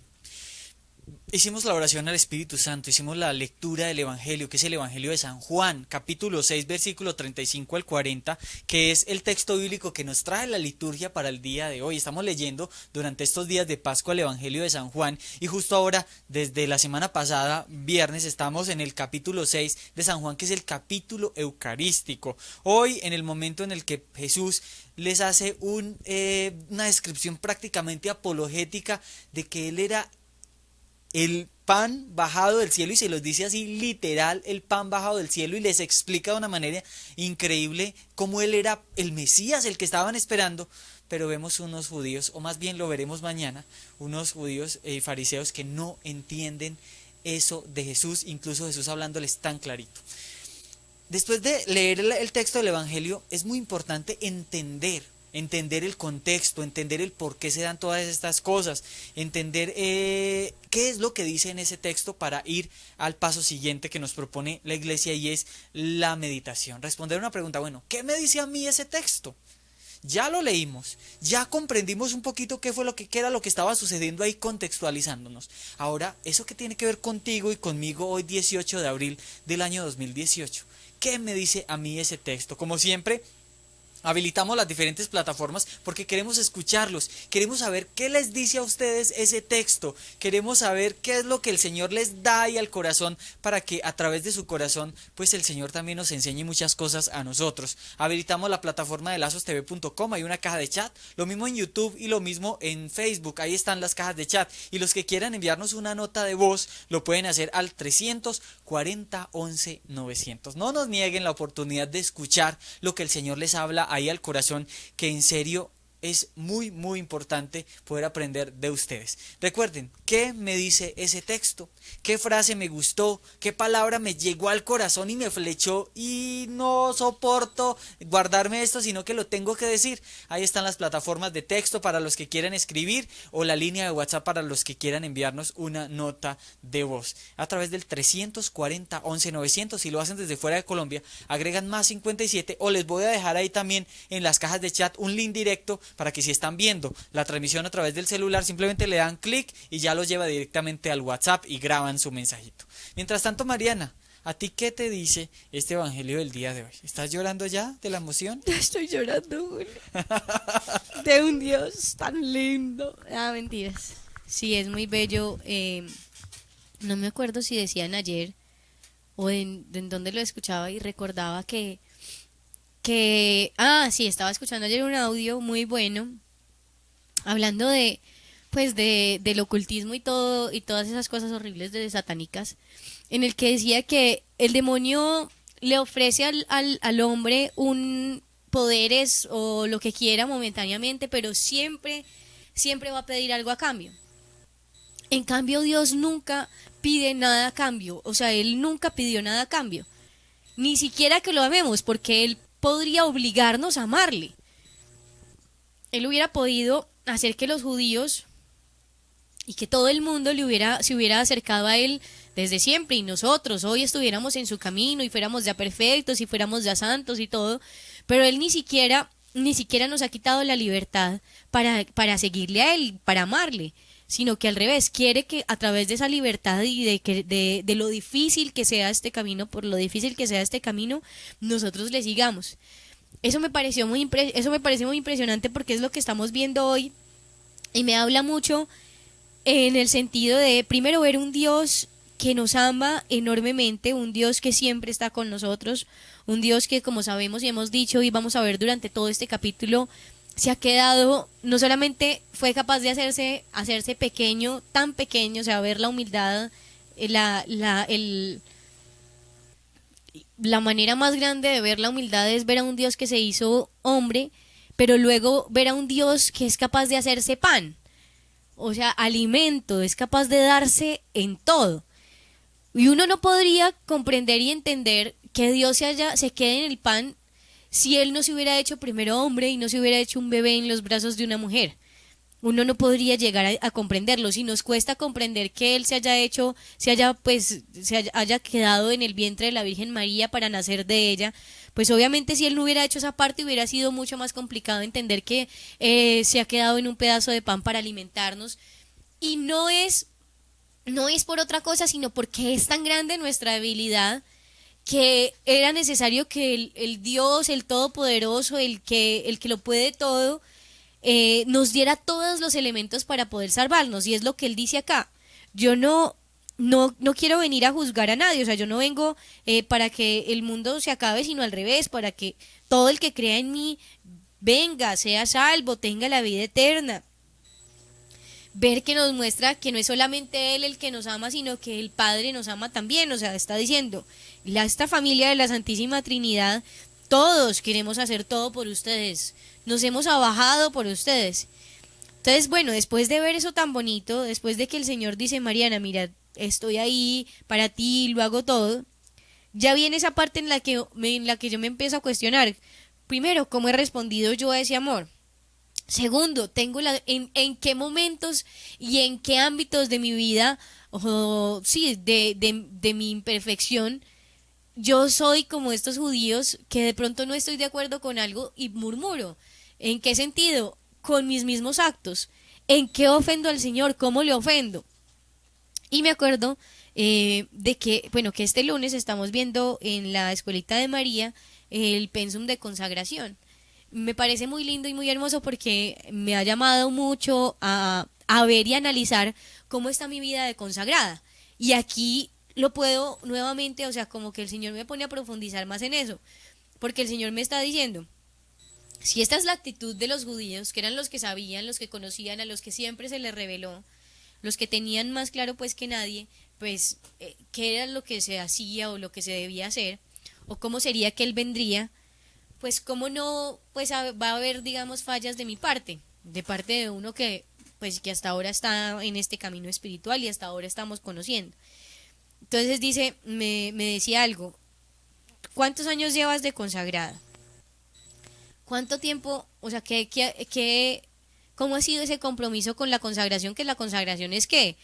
Speaker 1: Hicimos la oración al Espíritu Santo, hicimos la lectura del Evangelio, que es el Evangelio de San Juan, capítulo 6, versículo 35 al 40, que es el texto bíblico que nos trae la liturgia para el día de hoy. Estamos leyendo durante estos días de Pascua el Evangelio de San Juan, y justo ahora, desde la semana pasada, viernes, estamos en el capítulo 6 de San Juan, que es el capítulo eucarístico. Hoy, en el momento en el que Jesús les hace una descripción prácticamente apologética de que Él era el pan bajado del cielo, y se los dice así literal, el pan bajado del cielo, y les explica de una manera increíble cómo él era el Mesías, el que estaban esperando. Pero vemos unos judíos, o más bien lo veremos mañana, unos judíos y fariseos que no entienden eso de Jesús, incluso Jesús hablándoles tan clarito. Después de leer el texto del Evangelio, es muy importante entender el contexto, entender el por qué se dan todas estas cosas, entender qué es lo que dice en ese texto para ir al paso siguiente que nos propone la iglesia, y es la meditación. Responder una pregunta, bueno, ¿qué me dice a mí ese texto? Ya lo leímos, ya comprendimos un poquito qué era lo que estaba sucediendo ahí, contextualizándonos. Ahora, ¿eso qué tiene que ver contigo y conmigo hoy 18 de abril del año 2018? ¿Qué me dice a mí ese texto? Como siempre, habilitamos las diferentes plataformas porque queremos escucharlos, queremos saber qué les dice a ustedes ese texto, queremos saber qué es lo que el Señor les da ahí al corazón, para que a través de su corazón pues el Señor también nos enseñe muchas cosas a nosotros. Habilitamos la plataforma de lazostv.com, hay una caja de chat, lo mismo en YouTube y lo mismo en Facebook, ahí están las cajas de chat, y los que quieran enviarnos una nota de voz lo pueden hacer al 340 11 900. No nos nieguen la oportunidad de escuchar lo que el Señor les habla ahí al corazón, que en serio es muy muy importante poder aprender de ustedes. Recuerden, ¿qué me dice ese texto? ¿Qué frase me gustó? ¿Qué palabra me llegó al corazón y me flechó y no soporto guardarme esto, sino que lo tengo que decir? Ahí están las plataformas de texto para los que quieran escribir, o la línea de WhatsApp para los que quieran enviarnos una nota de voz a través del 340 11 900. Si lo hacen desde fuera de Colombia, agregan más 57, o les voy a dejar ahí también en las cajas de chat un link directo para que si están viendo la transmisión a través del celular, simplemente le dan clic y ya los lleva directamente al WhatsApp y graban su mensajito. Mientras tanto, Mariana, ¿a ti qué te dice este evangelio del día de hoy? ¿Estás llorando ya de la emoción?
Speaker 2: Estoy llorando, Juli. De un Dios tan lindo. Ah, mentiras. Sí, es muy bello. No me acuerdo si decían ayer o en dónde lo escuchaba, y recordaba que sí, estaba escuchando ayer un audio muy bueno hablando de pues del ocultismo y todo, y todas esas cosas horribles de satánicas, en el que decía que el demonio le ofrece al hombre un poderes o lo que quiera momentáneamente, pero siempre va a pedir algo a cambio. En cambio, Dios nunca pide nada a cambio, o sea, Él nunca pidió nada a cambio, ni siquiera que lo amemos, porque Él podría obligarnos a amarle. Él hubiera podido hacer que los judíos y que todo el mundo se hubiera acercado a Él desde siempre, y nosotros hoy estuviéramos en su camino y fuéramos ya perfectos y fuéramos ya santos y todo, pero Él ni siquiera nos ha quitado la libertad para seguirle a Él, para amarle, sino que al revés, quiere que a través de esa libertad y de lo difícil que sea este camino, por lo difícil que sea este camino, nosotros le sigamos. Eso me parece muy impresionante, porque es lo que estamos viendo hoy, y me habla mucho en el sentido de, primero, ver un Dios que nos ama enormemente, un Dios que siempre está con nosotros, un Dios que, como sabemos y hemos dicho y vamos a ver durante todo este capítulo, se ha quedado, no solamente fue capaz de hacerse pequeño, tan pequeño, o sea, ver la humildad, la manera más grande de ver la humildad es ver a un Dios que se hizo hombre, pero luego ver a un Dios que es capaz de hacerse pan, o sea, alimento, es capaz de darse en todo. Y uno no podría comprender y entender que Dios se quede en el pan si Él no se hubiera hecho primero hombre y no se hubiera hecho un bebé en los brazos de una mujer. Uno no podría llegar a comprenderlo. Si nos cuesta comprender que Él se haya quedado en el vientre de la Virgen María para nacer de ella, pues obviamente si Él no hubiera hecho esa parte hubiera sido mucho más complicado entender que se ha quedado en un pedazo de pan para alimentarnos. Y no es por otra cosa, sino porque es tan grande nuestra debilidad que era necesario que el Dios, el Todopoderoso, el que lo puede todo, nos diera todos los elementos para poder salvarnos. Y es lo que Él dice acá. Yo no quiero venir a juzgar a nadie, o sea, yo no vengo para que el mundo se acabe, sino al revés, para que todo el que crea en mí venga, sea salvo, tenga la vida eterna. Ver que nos muestra que no es solamente Él el que nos ama, sino que el Padre nos ama también. O sea, está diciendo, esta familia de la Santísima Trinidad, todos queremos hacer todo por ustedes, nos hemos abajado por ustedes. Entonces, bueno, después de ver eso tan bonito, después de que el Señor dice, Mariana, mira, estoy ahí para ti, lo hago todo, ya viene esa parte en la que yo me empiezo a cuestionar. Primero, ¿cómo he respondido yo a ese amor? Segundo, en qué momentos y en qué ámbitos de mi vida, de mi imperfección, yo soy como estos judíos que de pronto no estoy de acuerdo con algo y murmuro. ¿En qué sentido? Con mis mismos actos. ¿En qué ofendo al Señor? ¿Cómo le ofendo? Y me acuerdo de que, bueno, que este lunes estamos viendo en la Escuelita de María el pensum de consagración. Me parece muy lindo y muy hermoso porque me ha llamado mucho a ver y analizar cómo está mi vida de consagrada. Y aquí lo puedo nuevamente, o sea, como que el Señor me pone a profundizar más en eso, porque el Señor me está diciendo, si esta es la actitud de los judíos, que eran los que sabían, los que conocían, a los que siempre se les reveló, los que tenían más claro pues que nadie, pues qué era lo que se hacía o lo que se debía hacer, o cómo sería que Él vendría, pues cómo no, pues va a haber, digamos, fallas de mi parte, de parte de uno que, pues que hasta ahora está en este camino espiritual y hasta ahora estamos conociendo. Entonces me decía algo, ¿cuántos años llevas de consagrada? ¿Cuánto tiempo, o sea, cómo ha sido ese compromiso con la consagración? Que la consagración es que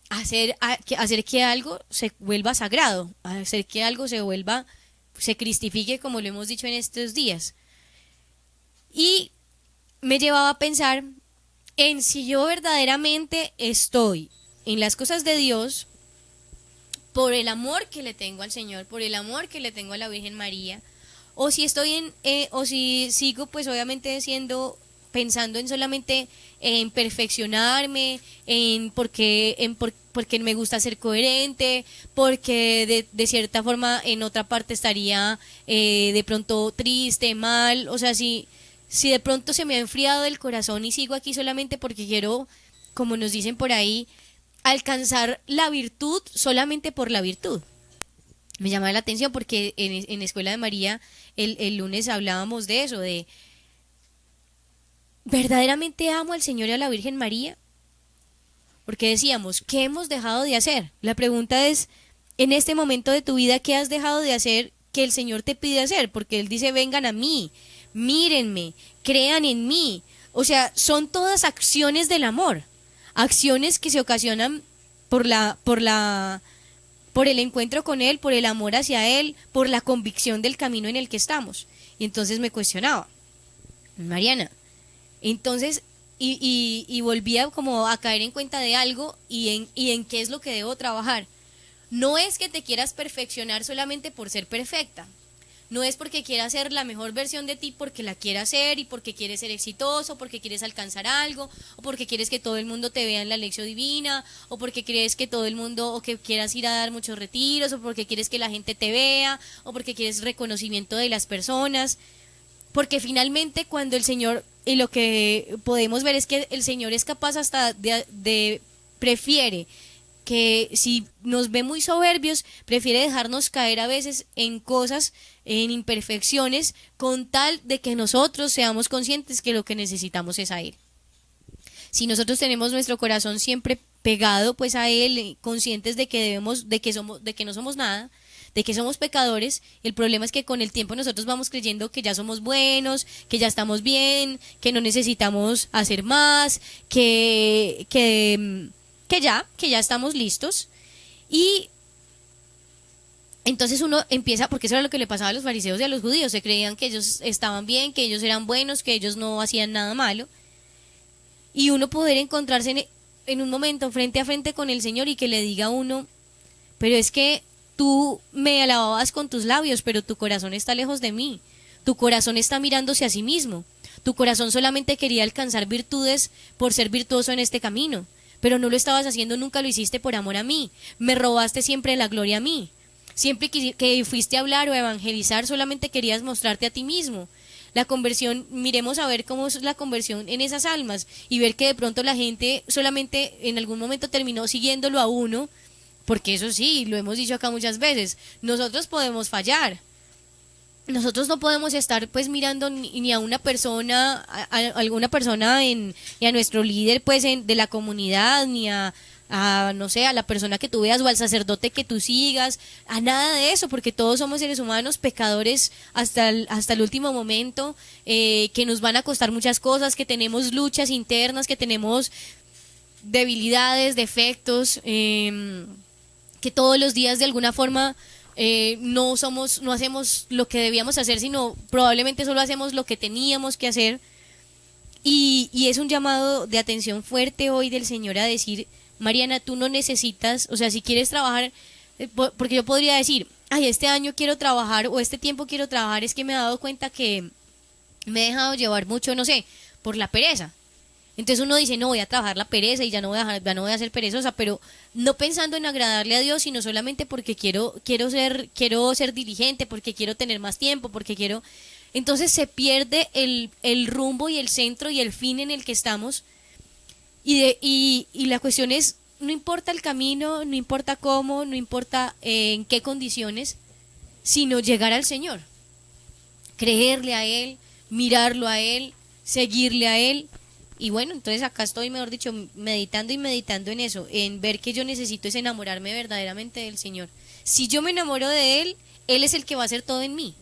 Speaker 2: hacer que algo se vuelva sagrado, hacer que algo se cristifique, como lo hemos dicho en estos días. Y me llevaba a pensar en si yo verdaderamente estoy en las cosas de Dios por el amor que le tengo al Señor, por el amor que le tengo a la Virgen María, o si estoy o si sigo pues obviamente pensando en solamente en perfeccionarme, porque me gusta ser coherente, porque de cierta forma en otra parte estaría de pronto triste, mal, o sea, si de pronto se me ha enfriado el corazón y sigo aquí solamente porque quiero, como nos dicen por ahí, alcanzar la virtud solamente por la virtud. Me llama la atención porque en Escuela de María el lunes hablábamos de eso, de ¿verdaderamente amo al Señor y a la Virgen María? Porque decíamos, ¿qué hemos dejado de hacer? La pregunta es, en este momento de tu vida, ¿qué has dejado de hacer que el Señor te pide hacer? Porque Él dice, vengan a mí, mírenme, crean en mí. O sea, son todas acciones del amor, acciones que se ocasionan por el encuentro con Él, por el amor hacia Él, por la convicción del camino en el que estamos. Y entonces me cuestionaba, Mariana, entonces, y volvía como a caer en cuenta de algo y en qué es lo que debo trabajar. No es que te quieras perfeccionar solamente por ser perfecta. No es porque quieras ser la mejor versión de ti porque la quieras ser y porque quieres ser exitoso, porque quieres alcanzar algo, o porque quieres que todo el mundo te vea en la lección divina, o porque crees que todo el mundo, o que quieras ir a dar muchos retiros, o porque quieres que la gente te vea, o porque quieres reconocimiento de las personas. Porque finalmente cuando el Señor, y lo que podemos ver es que el Señor es capaz hasta prefiere que si nos ve muy soberbios, prefiere dejarnos caer a veces en cosas, en imperfecciones, con tal de que nosotros seamos conscientes que lo que necesitamos es a Él. Si nosotros tenemos nuestro corazón siempre pegado pues a Él, conscientes de que de que no somos nada, de que somos pecadores, el problema es que con el tiempo nosotros vamos creyendo que ya somos buenos, que ya estamos bien, que no necesitamos hacer más, que ya estamos listos. Y entonces uno empieza, porque eso era lo que le pasaba a los fariseos y a los judíos, se creían que ellos estaban bien, que ellos eran buenos, que ellos no hacían nada malo. Y uno poder encontrarse en un momento frente a frente con el Señor y que le diga a uno, pero es que tú me alababas con tus labios, pero tu corazón está lejos de mí. Tu corazón está mirándose a sí mismo. Tu corazón solamente quería alcanzar virtudes por ser virtuoso en este camino, pero no lo estabas haciendo, nunca lo hiciste por amor a mí. Me robaste siempre la gloria a mí. Siempre que fuiste a hablar o a evangelizar, solamente querías mostrarte a ti mismo. La conversión, miremos a ver cómo es la conversión en esas almas y ver que de pronto la gente solamente en algún momento terminó siguiéndolo a uno, porque eso sí, lo hemos dicho acá muchas veces, nosotros podemos fallar. Nosotros no podemos estar pues mirando ni a una persona, a alguna persona y a nuestro líder pues de la comunidad, ni a no sé, a la persona que tú veas o al sacerdote que tú sigas, a nada de eso, porque todos somos seres humanos, pecadores hasta el último momento, que nos van a costar muchas cosas, que tenemos luchas internas, que tenemos debilidades, defectos, que todos los días de alguna forma no hacemos lo que debíamos hacer, sino probablemente solo hacemos lo que teníamos que hacer. Y es un llamado de atención fuerte hoy del Señor a decir, Mariana, tú no necesitas, o sea, si quieres trabajar, porque yo podría decir, ay, este año quiero trabajar o este tiempo quiero trabajar, es que me he dado cuenta que me he dejado llevar mucho, no sé, por la pereza. Entonces uno dice, no, voy a trabajar la pereza y ya no voy a ser perezosa, pero no pensando en agradarle a Dios, sino solamente porque quiero ser diligente, porque quiero tener más tiempo, porque quiero... Entonces se pierde el rumbo y el centro y el fin en el que estamos. Y la cuestión es, no importa el camino, no importa cómo, no importa en qué condiciones, sino llegar al Señor, creerle a Él, mirarlo a Él, seguirle a Él. Y bueno, entonces acá estoy, mejor dicho, meditando en eso, en ver que yo necesito es enamorarme verdaderamente del Señor. Si yo me enamoro de Él, Él es el que va a hacer todo en mí.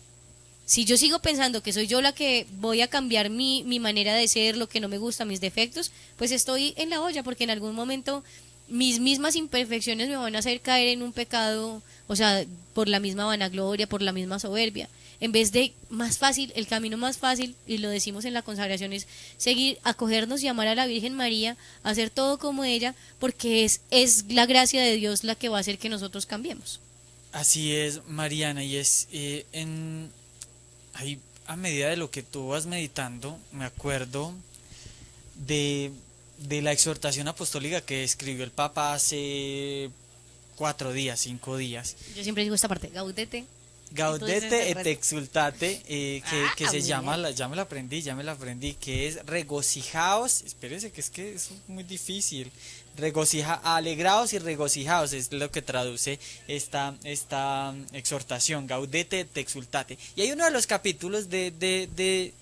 Speaker 2: Si yo sigo pensando que soy yo la que voy a cambiar mi manera de ser, lo que no me gusta, mis defectos, pues estoy en la olla, porque en algún momento mis mismas imperfecciones me van a hacer caer en un pecado, o sea, por la misma vanagloria, por la misma soberbia. En vez de más fácil, el camino más fácil, y lo decimos en la consagración, es seguir, acogernos y amar a la Virgen María, hacer todo como ella, porque es la gracia de Dios la que va a hacer que nosotros cambiemos.
Speaker 1: Así es, Mariana, y es ahí, a medida de lo que tú vas meditando, me acuerdo de la exhortación apostólica que escribió el Papa hace 5 días.
Speaker 2: Yo siempre digo esta parte,
Speaker 1: Gaudete et exultate, que se llama,
Speaker 2: bien.
Speaker 1: ya me la aprendí, que es regocijaos, espérese que es muy difícil, alegraos y regocijaos, es lo que traduce esta exhortación, Gaudete et exultate. Y hay uno de los capítulos de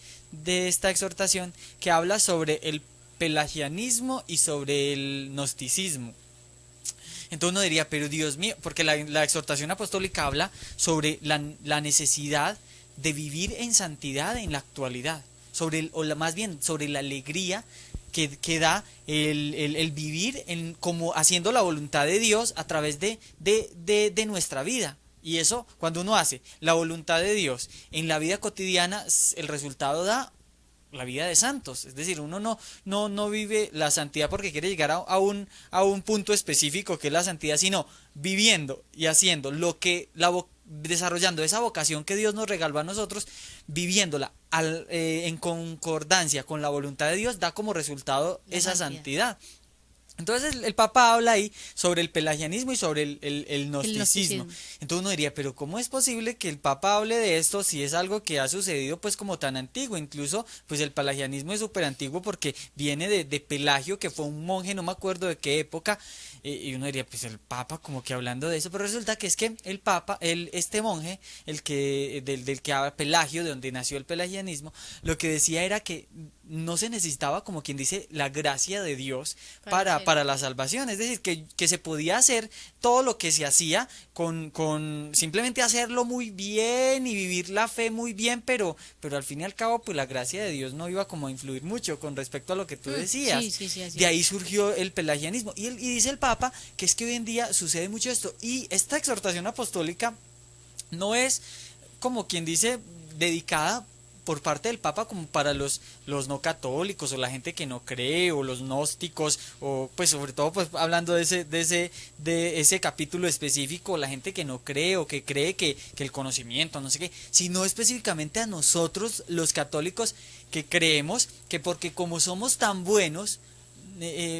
Speaker 1: esta exhortación que habla sobre el pelagianismo y sobre el gnosticismo. Entonces uno diría, pero Dios mío, porque la exhortación apostólica habla sobre la necesidad de vivir en santidad en la actualidad, más bien sobre la alegría que da el vivir como haciendo la voluntad de Dios a través de nuestra vida. Y eso, cuando uno hace la voluntad de Dios en la vida cotidiana, el resultado da la vida de santos. Es decir, uno no vive la santidad porque quiere llegar a un punto específico que es la santidad, sino viviendo y haciendo desarrollando esa vocación que Dios nos regaló a nosotros, viviéndola en concordancia con la voluntad de Dios, da como resultado esa santidad. Entonces el Papa habla ahí sobre el pelagianismo y sobre el gnosticismo.
Speaker 2: gnosticismo.
Speaker 1: Entonces uno diría, pero ¿cómo es posible que el Papa hable de esto si es algo que ha sucedido pues como tan antiguo? Incluso pues el pelagianismo es súper antiguo porque viene de Pelagio, que fue un monje, no me acuerdo de qué época, y uno diría, pues el Papa como que hablando de eso, pero resulta que es que el Papa, este monje, del que habla Pelagio, de donde nació el pelagianismo, lo que decía era que no se necesitaba, como quien dice, la gracia de Dios para la salvación. Es decir, que se podía hacer todo lo que se hacía con simplemente hacerlo muy bien y vivir la fe muy bien, pero al fin y al cabo, pues la gracia de Dios no iba como a influir mucho con respecto a lo que tú decías.
Speaker 2: Sí, sí, sí, así
Speaker 1: De ahí
Speaker 2: es.
Speaker 1: surgió el pelagianismo. Y dice el Papa que es que hoy en día sucede mucho esto. Y esta exhortación apostólica no es, como quien dice, dedicada por parte del Papa como para los no católicos o la gente que no cree o los gnósticos o pues sobre todo pues hablando de ese capítulo específico, la gente que no cree o que cree que el conocimiento no sé qué, sino específicamente a nosotros los católicos que creemos que porque como somos tan buenos,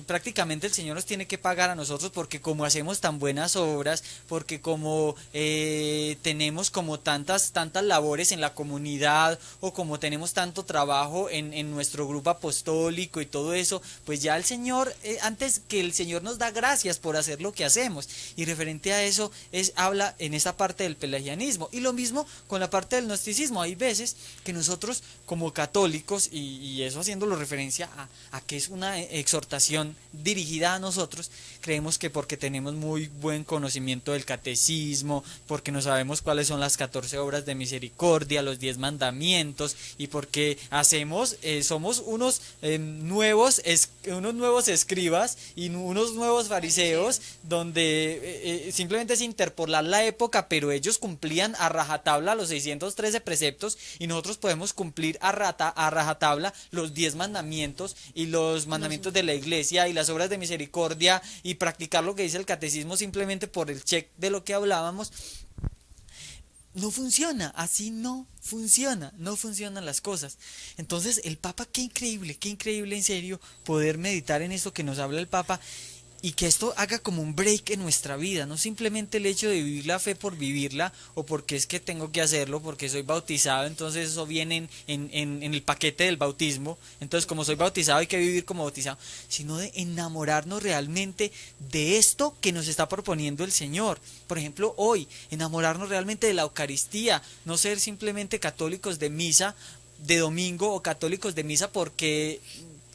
Speaker 1: prácticamente el Señor nos tiene que pagar a nosotros porque como hacemos tan buenas obras, porque como tenemos como tantas labores en la comunidad o como tenemos tanto trabajo en nuestro grupo apostólico y todo eso, pues ya el Señor, antes que el Señor nos da gracias por hacer lo que hacemos. Y referente a eso habla en esa parte del pelagianismo. Y lo mismo con la parte del gnosticismo. Hay veces que nosotros como católicos, y eso haciéndolo referencia a que es una exhortación dirigida a nosotros, creemos que porque tenemos muy buen conocimiento del catecismo, porque no sabemos cuáles son las 14 obras de misericordia, los 10 mandamientos, y porque somos unos nuevos escribas y unos nuevos fariseos, donde simplemente es interpolar la época, pero ellos cumplían a rajatabla los 613 preceptos y nosotros podemos cumplir a rajatabla los 10 mandamientos y los mandamientos de la iglesia y las obras de misericordia y practicar lo que dice el catecismo simplemente por el check de lo que hablábamos. No funciona, así no funcionan las cosas. Entonces el Papa, qué increíble en serio poder meditar en esto que nos habla el Papa y que esto haga como un break en nuestra vida, no simplemente el hecho de vivir la fe por vivirla o porque es que tengo que hacerlo, porque soy bautizado, entonces eso viene en el paquete del bautismo, entonces como soy bautizado hay que vivir como bautizado, sino de enamorarnos realmente de esto que nos está proponiendo el Señor. Por ejemplo, hoy, enamorarnos realmente de la Eucaristía, no ser simplemente católicos de misa de domingo o católicos de misa porque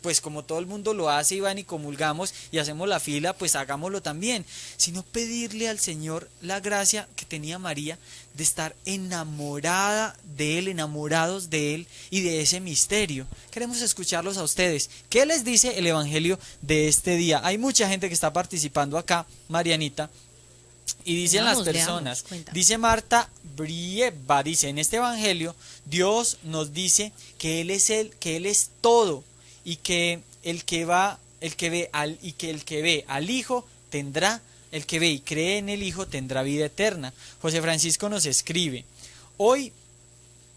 Speaker 1: pues como todo el mundo lo hace y van y comulgamos y hacemos la fila, pues hagámoslo también, sino pedirle al Señor la gracia que tenía María de estar enamorada de Él, enamorados de Él y de ese misterio. Queremos escucharlos a ustedes. ¿Qué les dice el Evangelio de este día? Hay mucha gente que está participando acá, Marianita, y dicen las personas, dice Marta Brieva, dice, en este Evangelio Dios nos dice que Él es todo, y que el que ve al Hijo tendrá, el que ve y cree en el Hijo tendrá vida eterna. José Francisco nos escribe, hoy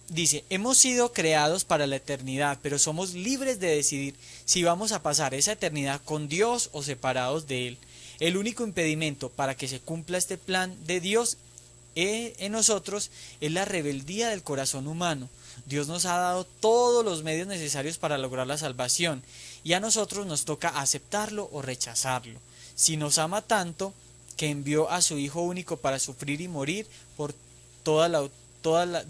Speaker 1: dice, hemos sido creados para la eternidad, pero somos libres de decidir si vamos a pasar esa eternidad con Dios o separados de Él. El único impedimento para que se cumpla este plan de Dios en nosotros es la rebeldía del corazón humano. Dios nos ha dado todos los medios necesarios para lograr la salvación y a nosotros nos toca aceptarlo o rechazarlo. Si nos ama tanto que envió a su Hijo único para sufrir y morir por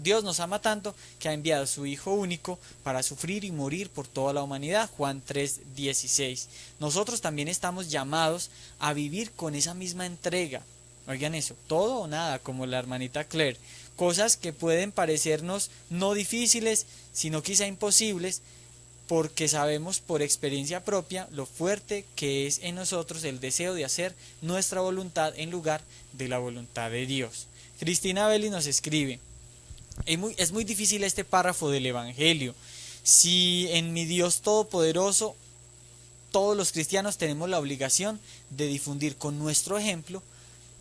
Speaker 1: Dios nos ama tanto que ha enviado a su Hijo único para sufrir y morir por toda la humanidad. Juan 3:16. Nosotros también estamos llamados a vivir con esa misma entrega. Oigan eso, todo o nada, como la hermanita Claire. Cosas que pueden parecernos no difíciles, sino quizá imposibles, porque sabemos por experiencia propia lo fuerte que es en nosotros el deseo de hacer nuestra voluntad en lugar de la voluntad de Dios. Cristina Belli nos escribe, es muy difícil este párrafo del Evangelio. Si en mi Dios Todopoderoso todos los cristianos tenemos la obligación de difundir con nuestro ejemplo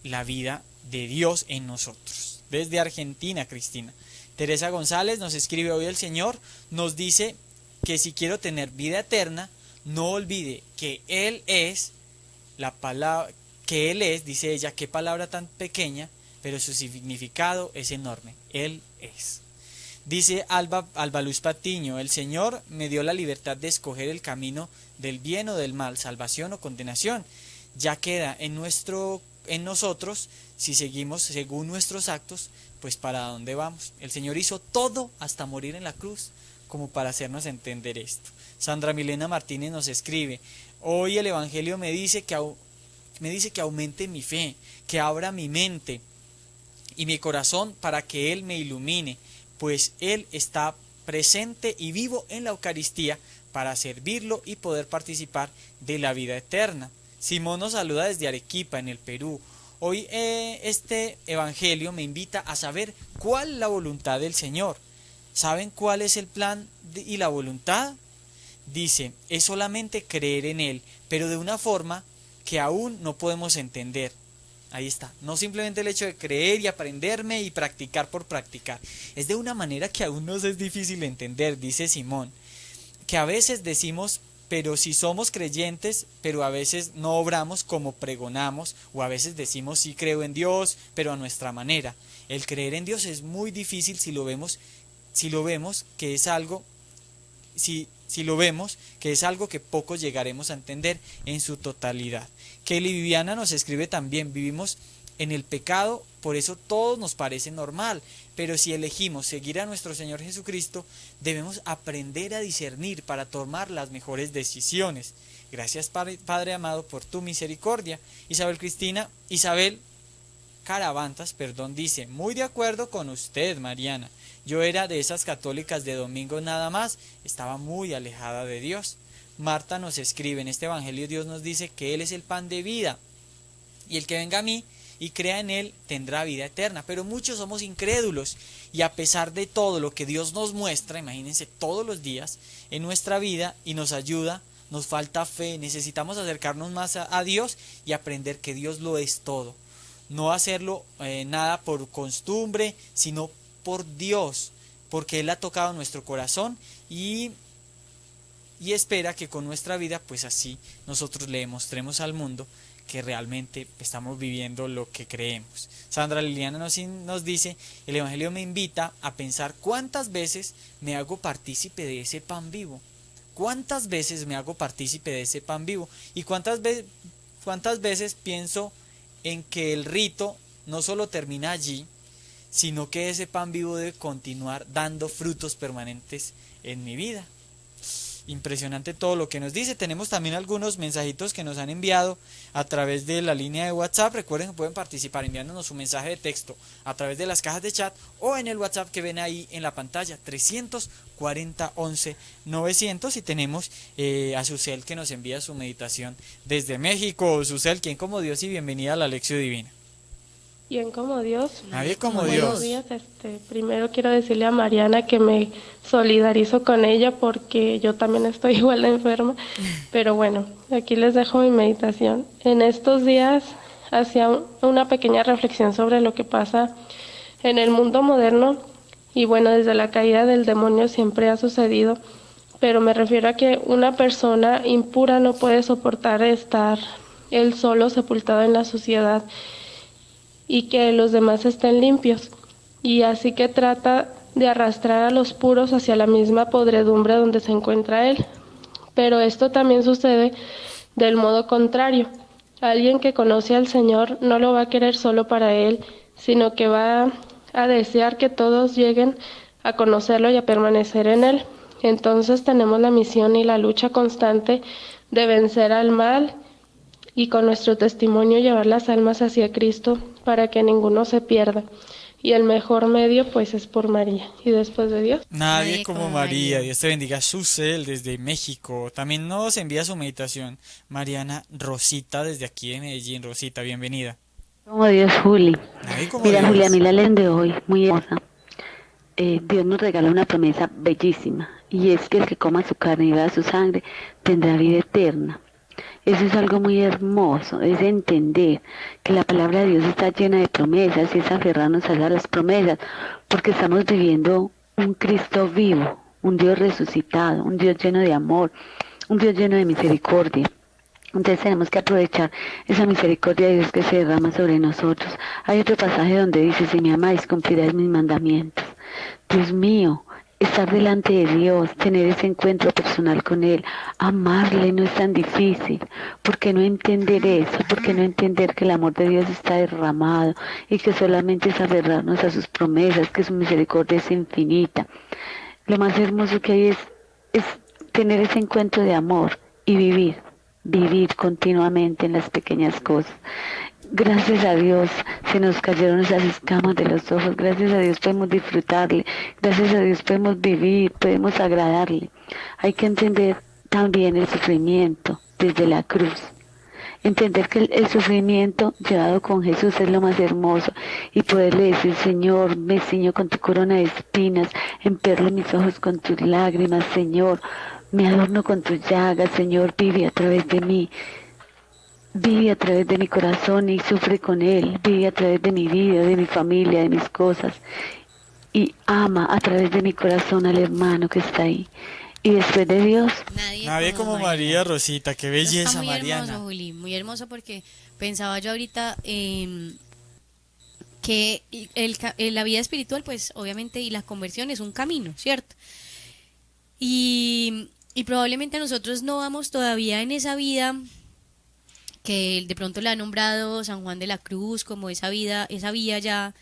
Speaker 1: la vida de Dios en nosotros. Desde Argentina, Cristina. Teresa González nos escribe, hoy el Señor nos dice que si quiero tener vida eterna, no olvide que Él es la palabra que Él es, dice ella, qué palabra tan pequeña, pero su significado es enorme. Él es. Dice Alba Luz Patiño, el Señor me dio la libertad de escoger el camino del bien o del mal, salvación o condenación. Ya queda en nosotros, si seguimos según nuestros actos, pues para dónde vamos. El Señor hizo todo hasta morir en la cruz, como para hacernos entender esto. Sandra Milena Martínez nos escribe, hoy el Evangelio me dice que aumente mi fe, que abra mi mente y mi corazón para que Él me ilumine, pues Él está presente y vivo en la Eucaristía para servirlo y poder participar de la vida eterna. Simón nos saluda desde Arequipa, en el Perú. Hoy este Evangelio me invita a saber cuál es la voluntad del Señor. ¿Saben cuál es el plan y la voluntad? Dice, es solamente creer en Él, pero de una forma que aún no podemos entender. Ahí está, no simplemente el hecho de creer y aprenderme y practicar por practicar, es de una manera que aún nos es difícil entender, dice Simón, que a veces decimos, pero si somos creyentes, pero a veces no obramos como pregonamos, o a veces decimos sí creo en Dios, pero a nuestra manera. El creer en Dios es muy difícil si lo vemos que es algo, si lo vemos que es algo que pocos llegaremos a entender en su totalidad. Kelly Viviana nos escribe también, vivimos en el pecado, por eso todo nos parece normal, pero si elegimos seguir a nuestro Señor Jesucristo, debemos aprender a discernir para tomar las mejores decisiones. Gracias, Padre amado, por tu misericordia. Isabel Caravantas, dice, muy de acuerdo con usted, Mariana. Yo era de esas católicas de domingo nada más, estaba muy alejada de Dios. Marta nos escribe, en este Evangelio Dios nos dice que Él es el pan de vida, y el que venga a mí y crea en Él tendrá vida eterna. Pero muchos somos incrédulos, y a pesar de todo lo que Dios nos muestra, imagínense todos los días en nuestra vida y nos ayuda, nos falta fe, necesitamos acercarnos más a Dios y aprender que Dios lo es todo. No hacerlo nada por costumbre, sino por Dios, porque Él ha tocado nuestro corazón y espera que con nuestra vida, pues así nosotros le demostremos al mundo que realmente estamos viviendo lo que creemos. Sandra Liliana nos dice, el Evangelio me invita a pensar cuántas veces me hago partícipe de ese pan vivo. ¿Cuántas veces me hago partícipe de ese pan vivo? ¿Y cuántas veces pienso en que el rito no solo termina allí, sino que ese pan vivo debe continuar dando frutos permanentes en mi vida? Impresionante todo lo que nos dice. Tenemos también algunos mensajitos que nos han enviado a través de la línea de WhatsApp. Recuerden que pueden participar enviándonos su mensaje de texto a través de las cajas de chat o en el WhatsApp que ven ahí en la pantalla, 340 11 900. Y tenemos a Susel que nos envía su meditación desde México. Susel, ¿quién como Dios? Y bienvenida a la Lección Divina.
Speaker 3: ¿Quién como Dios?
Speaker 1: Nadie como
Speaker 3: Buenos
Speaker 1: Dios.
Speaker 3: días. Primero quiero decirle a Mariana que me solidarizo con ella porque yo también estoy igual de enferma. Pero bueno, aquí les dejo mi meditación. En estos días hacía una pequeña reflexión sobre lo que pasa en el mundo moderno. Y bueno, desde la caída del demonio siempre ha sucedido. Pero me refiero a que una persona impura no puede soportar estar él solo sepultado en la suciedad y que los demás estén limpios, y así que trata de arrastrar a los puros hacia la misma podredumbre donde se encuentra él. Pero esto también sucede del modo contrario. Alguien que conoce al Señor no lo va a querer solo para él, sino que va a desear que todos lleguen a conocerlo y a permanecer en él. Entonces tenemos la misión y la lucha constante de vencer al mal y con nuestro testimonio llevar las almas hacia Cristo para que ninguno se pierda. Y el mejor medio pues es por María. Y después de Dios,
Speaker 1: Nadie como María. Dios te bendiga. Susel desde México. También nos envía su meditación Mariana Rosita desde aquí de Medellín. Rosita, bienvenida.
Speaker 4: Como Dios, Juli.
Speaker 1: Nadie como
Speaker 4: Mira,
Speaker 1: Dios.
Speaker 4: Julia, a mí la leen de hoy, muy hermosa. Dios nos regala una promesa bellísima, y es que el que coma su carne y beba su sangre tendrá vida eterna. Eso es algo muy hermoso, es entender que la palabra de Dios está llena de promesas y es aferrarnos a las promesas, porque estamos viviendo un Cristo vivo, un Dios resucitado, un Dios lleno de amor, un Dios lleno de misericordia. Entonces tenemos que aprovechar esa misericordia de Dios que se derrama sobre nosotros. Hay otro pasaje donde dice, si me amáis, cumpliréis mis mandamientos. Dios mío, estar delante de Dios, tener ese encuentro personal con Él, amarle no es tan difícil. ¿Por qué no entender eso? ¿Por qué no entender que el amor de Dios está derramado y que solamente es aferrarnos a sus promesas, que su misericordia es infinita? Lo más hermoso que hay es tener ese encuentro de amor y vivir continuamente en las pequeñas cosas. Gracias a Dios se nos cayeron esas escamas de los ojos, gracias a Dios podemos disfrutarle, gracias a Dios podemos vivir, podemos agradarle. Hay que entender también el sufrimiento desde la cruz. Entender que el sufrimiento llevado con Jesús es lo más hermoso y poderle decir, Señor, me ciño con tu corona de espinas, emperlo mis ojos con tus lágrimas, Señor, me adorno con tus llagas, Señor, vive a través de mí. Vive a través de mi corazón y sufre con Él. Vive a través de mi vida, de mi familia, de mis cosas. Y ama a través de mi corazón al hermano que está ahí. Y después de Dios,
Speaker 1: Nadie como María, Rosita, qué
Speaker 2: Está
Speaker 1: belleza,
Speaker 2: muy
Speaker 1: Mariana.
Speaker 2: hermoso, Juli, muy hermoso porque pensaba yo ahorita que la vida espiritual, pues obviamente, y la conversión es un camino, ¿cierto? Y probablemente nosotros no vamos todavía en esa vida que de pronto la ha nombrado San Juan de la Cruz, como esa vía ya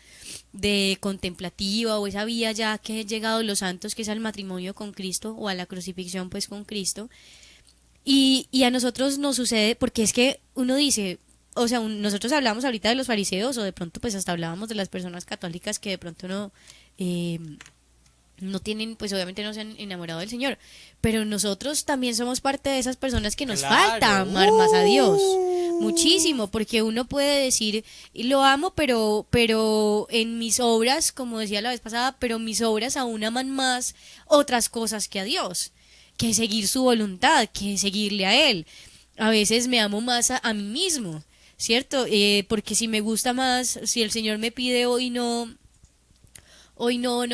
Speaker 2: de contemplativa, o esa vía ya que han llegado los santos, que es al matrimonio con Cristo o a la crucifixión pues con Cristo. Y a nosotros nos sucede, porque es que uno dice, o sea, nosotros hablamos ahorita de los fariseos, o de pronto pues hasta hablábamos de las personas católicas que de pronto no tienen, pues obviamente no se han enamorado del Señor, pero nosotros también somos parte de esas personas que nos
Speaker 1: Claro.
Speaker 2: falta amar más a Dios, muchísimo, porque uno puede decir, y lo amo, pero en mis obras, como decía la vez pasada, pero mis obras aún aman más otras cosas que a Dios, que seguir su voluntad, que seguirle a Él. A veces me amo más a mí mismo, ¿cierto? Porque si me gusta más, si el Señor me pide hoy no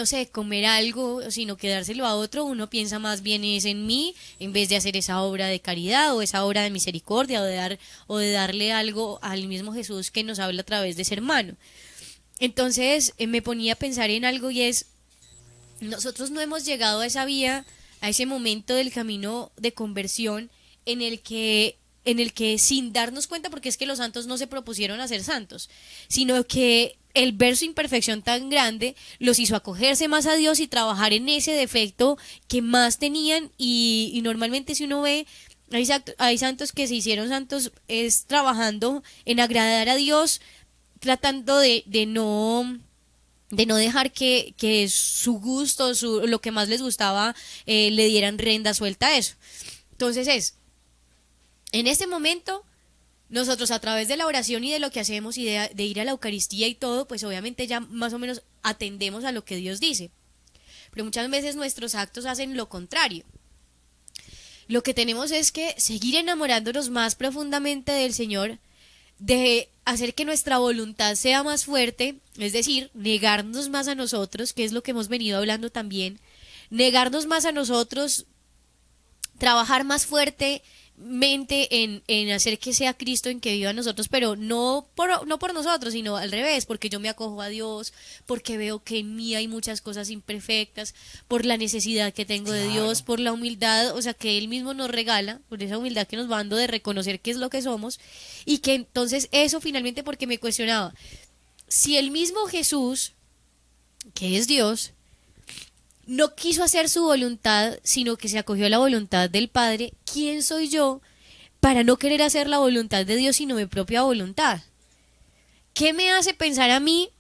Speaker 2: sé, comer algo, sino que dárselo a otro, uno piensa más bien es en mí, en vez de hacer esa obra de caridad o esa obra de misericordia, o de darle algo al mismo Jesús que nos habla a través de ser hermano. Entonces me ponía a pensar en algo, y es, nosotros no hemos llegado a esa vía, a ese momento del camino de conversión en el que sin darnos cuenta, porque es que los santos no se propusieron a ser santos, sino que el ver su imperfección tan grande los hizo acogerse más a Dios y trabajar en ese defecto que más tenían, y normalmente si uno ve, hay santos que se hicieron santos es trabajando en agradar a Dios, tratando de no dejar que su gusto, lo que más les gustaba, le dieran rienda suelta a eso. Entonces en este momento, nosotros a través de la oración y de lo que hacemos y de ir a la Eucaristía y todo, pues obviamente ya más o menos atendemos a lo que Dios dice. Pero muchas veces nuestros actos hacen lo contrario. Lo que tenemos es que seguir enamorándonos más profundamente del Señor, de hacer que nuestra voluntad sea más fuerte, es decir, negarnos más a nosotros, que es lo que hemos venido hablando también, negarnos más a nosotros, trabajar más fuertemente en hacer que sea Cristo en que viva en nosotros, pero no por nosotros, sino al revés, porque yo me acojo a Dios, porque veo que en mí hay muchas cosas imperfectas, por la necesidad que tengo de Dios, por la humildad, o sea, que Él mismo nos regala, por esa humildad que nos va dando de reconocer qué es lo que somos, y que entonces eso finalmente, porque me cuestionaba, si el mismo Jesús, que es Dios, no quiso hacer su voluntad, sino que se acogió a la voluntad del Padre, ¿quién soy yo para no querer hacer la voluntad de Dios sino mi propia voluntad? ¿Qué me hace pensar a mí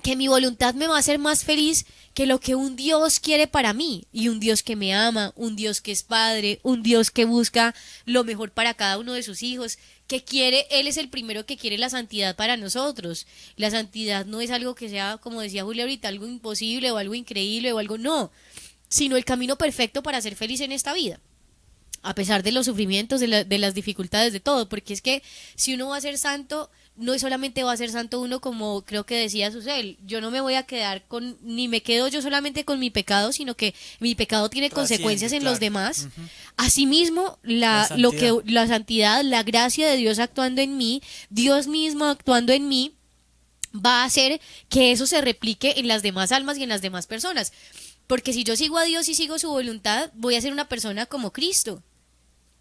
Speaker 2: que mi voluntad me va a hacer más feliz que lo que un Dios quiere para mí? Y un Dios que me ama, un Dios que es Padre, un Dios que busca lo mejor para cada uno de sus hijos, que quiere, Él es el primero que quiere la santidad para nosotros. La santidad no es algo que sea, como decía Julia ahorita, algo imposible o algo increíble o algo, no, sino el camino perfecto para ser feliz en esta vida, a pesar de los sufrimientos, de las dificultades, de todo, porque es que si uno va a ser santo, no solamente va a ser santo uno, como creo que decía Susel. Yo no me voy a quedar con, ni me quedo yo solamente con mi pecado, sino que mi pecado tiene
Speaker 1: Trasciende,
Speaker 2: consecuencias en los
Speaker 1: claro.
Speaker 2: demás.
Speaker 1: Ujú.
Speaker 2: Asimismo,
Speaker 1: La
Speaker 2: lo que,
Speaker 1: santidad.
Speaker 2: la santidad, la gracia de Dios actuando en mí, Dios mismo actuando en mí, va a hacer que eso se replique en las demás almas y en las demás personas. Porque si yo sigo a Dios y sigo su voluntad, voy a ser una persona como Cristo,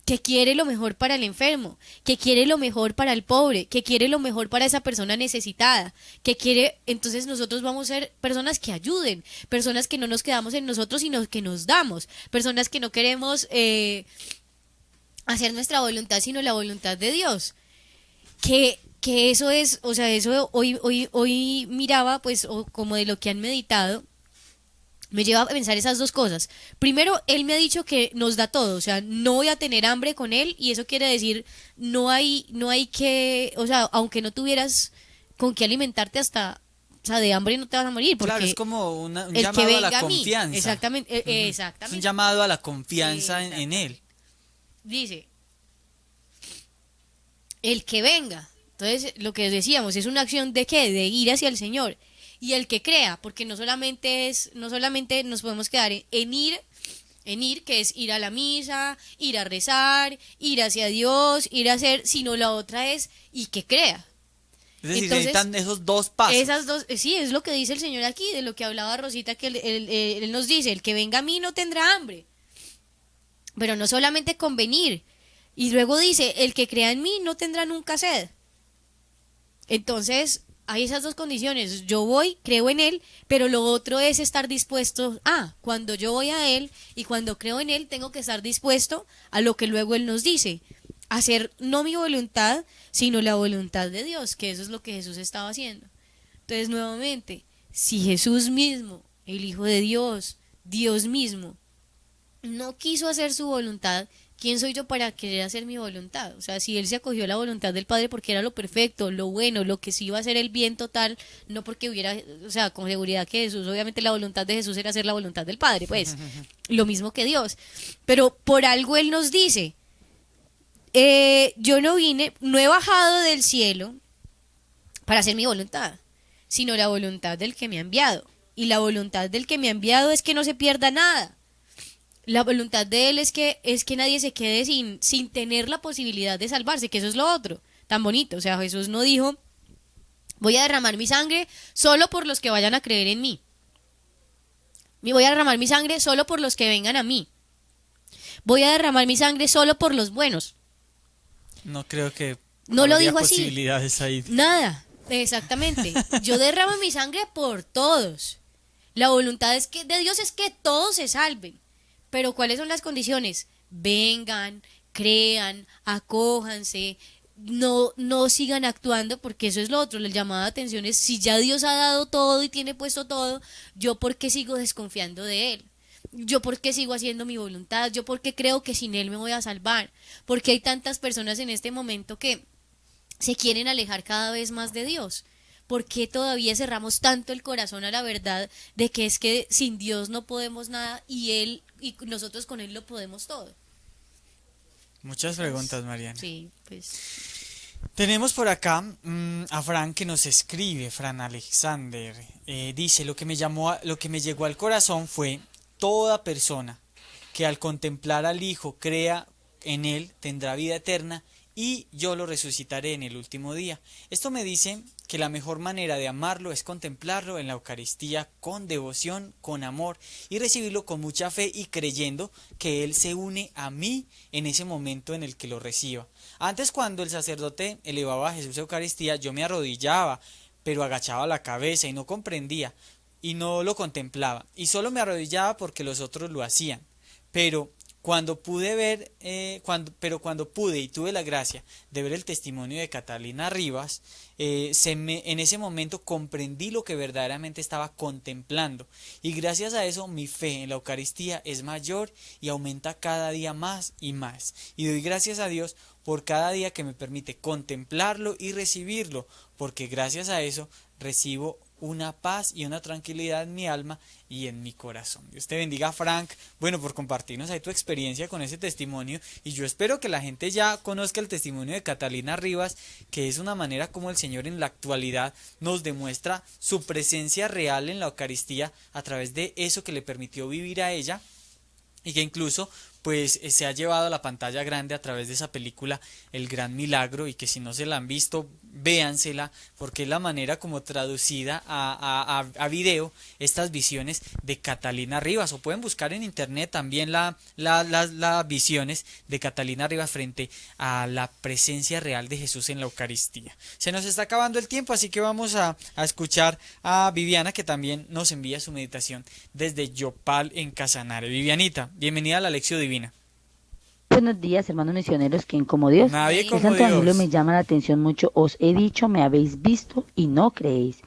Speaker 2: que quiere lo mejor para el enfermo, que quiere lo mejor para el pobre, que quiere lo mejor para esa persona necesitada, que quiere, entonces nosotros vamos a ser personas que ayuden, personas que no nos quedamos en nosotros, sino que nos damos, personas que no queremos hacer nuestra voluntad, sino la voluntad de Dios. Que eso es, o sea, eso hoy miraba, pues, o como de lo que han meditado, me lleva a pensar esas dos cosas. Primero, él me ha dicho que nos da todo, o sea, no voy a tener hambre con él, y eso quiere decir, no hay que, o sea, aunque no tuvieras con qué alimentarte hasta, o sea, de hambre no te vas a morir, porque
Speaker 1: Claro, es como un
Speaker 2: el que
Speaker 1: llamado a
Speaker 2: venga
Speaker 1: la
Speaker 2: a mí,
Speaker 1: confianza.
Speaker 2: exactamente,
Speaker 1: Ujú. Es un
Speaker 2: exactamente,
Speaker 1: llamado a la confianza en él.
Speaker 2: dice, el que venga. Entonces, lo que decíamos, es una acción de qué, de ir hacia el Señor. Y el que crea, porque no solamente nos podemos quedar en ir, que es ir a la misa, ir a rezar, ir hacia Dios, ir a hacer, sino la otra es y que crea.
Speaker 1: Es decir,
Speaker 2: Entonces,
Speaker 1: necesitan esos dos pasos.
Speaker 2: Esas dos, sí, es lo que dice el Señor aquí, de lo que hablaba Rosita, que él nos dice, el que venga a mí no tendrá hambre. Pero no solamente con venir. Y luego dice, el que crea en mí no tendrá nunca sed. Entonces, hay esas dos condiciones. Yo voy, creo en Él, pero lo otro es estar dispuesto cuando yo voy a Él y cuando creo en Él, tengo que estar dispuesto a lo que luego Él nos dice. Hacer no mi voluntad, sino la voluntad de Dios, que eso es lo que Jesús estaba haciendo. Entonces, nuevamente, si Jesús mismo, el Hijo de Dios, Dios mismo, no quiso hacer su voluntad, ¿quién soy yo para querer hacer mi voluntad? O sea, si él se acogió a la voluntad del Padre porque era lo perfecto, lo bueno, lo que sí iba a ser el bien total, no porque hubiera, o sea, con seguridad que Jesús, obviamente la voluntad de Jesús era hacer la voluntad del Padre, pues, lo mismo que Dios. Pero por algo él nos dice, yo no he bajado del cielo para hacer mi voluntad, sino la voluntad del que me ha enviado. Y la voluntad del que me ha enviado es que no se pierda nada. La voluntad de él es que nadie se quede sin tener la posibilidad de salvarse, que eso es lo otro, tan bonito. O sea, Jesús no dijo, voy a derramar mi sangre solo por los que vayan a creer en mí. Voy a derramar mi sangre solo por los que vengan a mí. Voy a derramar mi sangre solo por los buenos.
Speaker 1: No creo que
Speaker 2: No lo
Speaker 1: habría
Speaker 2: dijo así.
Speaker 1: posibilidades ahí.
Speaker 2: Nada, exactamente. Yo derramo mi sangre por todos. La voluntad de Dios es que todos se salven. Pero ¿cuáles son las condiciones? Vengan, crean, acójanse, no sigan actuando, porque eso es lo otro. El llamado de atención es, si ya Dios ha dado todo y tiene puesto todo, ¿yo por qué sigo desconfiando de Él? ¿Yo por qué sigo haciendo mi voluntad? ¿Yo por qué creo que sin Él me voy a salvar? Porque hay tantas personas en este momento que se quieren alejar cada vez más de Dios. ¿Por qué todavía cerramos tanto el corazón a la verdad de que es que sin Dios no podemos nada y nosotros con Él lo podemos todo?
Speaker 1: Muchas preguntas, Mariana.
Speaker 2: Sí, pues.
Speaker 1: Tenemos por acá a Fran que nos escribe, Fran Alexander. Dice, lo que me llegó al corazón fue: toda persona que al contemplar al Hijo crea en Él tendrá vida eterna, y yo lo resucitaré en el último día. Esto me dice que la mejor manera de amarlo es contemplarlo en la Eucaristía con devoción, con amor, y recibirlo con mucha fe y creyendo que Él se une a mí en ese momento en el que lo reciba. Antes, cuando el sacerdote elevaba a Jesús a Eucaristía, yo me arrodillaba, pero agachaba la cabeza y no comprendía y no lo contemplaba, y solo me arrodillaba porque los otros lo hacían. Pero cuando pude y tuve la gracia de ver el testimonio de Catalina Rivas, en ese momento comprendí lo que verdaderamente estaba contemplando, y gracias a eso mi fe en la Eucaristía es mayor y aumenta cada día más y más, y doy gracias a Dios por cada día que me permite contemplarlo y recibirlo, porque gracias a eso recibo una paz y una tranquilidad en mi alma y en mi corazón. Dios te bendiga, Frank, bueno, por compartirnos ahí tu experiencia con ese testimonio, y yo espero que la gente ya conozca el testimonio de Catalina Rivas, que es una manera como el Señor en la actualidad nos demuestra su presencia real en la Eucaristía a través de eso que le permitió vivir a ella, y que incluso pues se ha llevado a la pantalla grande a través de esa película El Gran Milagro, y que si no se la han visto, véansela, porque es la manera como traducida a video estas visiones de Catalina Rivas, o pueden buscar en internet también las visiones de Catalina Rivas frente a la presencia real de Jesús en la Eucaristía. Se nos está acabando el tiempo, así que vamos a escuchar a Viviana, que también nos envía su meditación desde Yopal en Casanare. Vivianita, bienvenida a la Lección Divina.
Speaker 5: Buenos días, hermanos misioneros, quien como Dios.
Speaker 1: Nadie como
Speaker 5: El Santo
Speaker 1: Dios.
Speaker 5: Evangelio me llama la atención mucho. Os he dicho, me habéis visto y no creéis.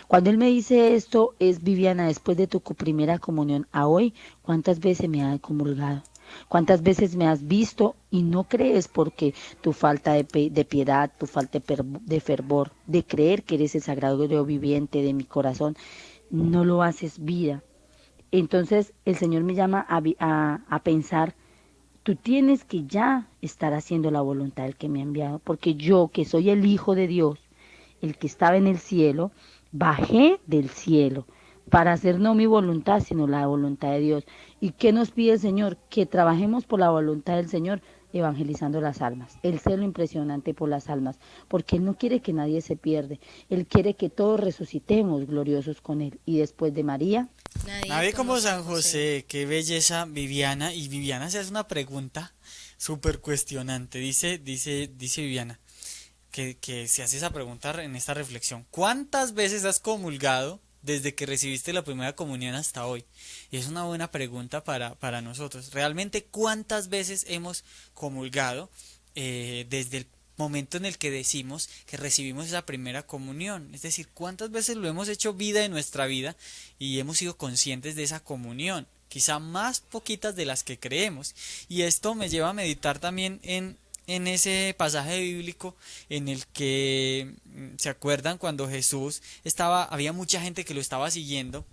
Speaker 5: Cuando él me dice esto, es Viviana, después de tu primera comunión a hoy, ¿cuántas veces me has comulgado? ¿Cuántas veces me has visto y no crees? Porque tu falta de piedad, tu falta de fervor, de creer que eres el sagrado viviente de mi corazón, no lo haces vida. Entonces el Señor me llama a pensar, tú tienes que ya estar haciendo la voluntad del que me ha enviado, porque yo, que soy el Hijo de Dios, el que estaba en el cielo, bajé del cielo para hacer no mi voluntad, sino la voluntad de Dios. ¿Y qué nos pide el Señor? Que trabajemos por la voluntad del Señor, evangelizando las almas. El celo impresionante por las almas, porque Él no quiere que nadie se pierda. Él quiere que todos resucitemos gloriosos con Él. Y después de María,
Speaker 1: nadie como San José. Qué belleza, Viviana. Y Viviana se hace una pregunta súper cuestionante. Dice Viviana que se hace esa pregunta en esta reflexión: ¿cuántas veces has comulgado desde que recibiste la primera comunión hasta hoy? Y es una buena pregunta para nosotros. Realmente, ¿cuántas veces hemos comulgado desde el momento en el que decimos que recibimos esa primera comunión? Es decir, ¿cuántas veces lo hemos hecho vida en nuestra vida y hemos sido conscientes de esa comunión? Quizá más poquitas de las que creemos. Y esto me lleva a meditar también en ese pasaje bíblico en el que, ¿se acuerdan cuando Jesús había mucha gente que lo estaba siguiendo?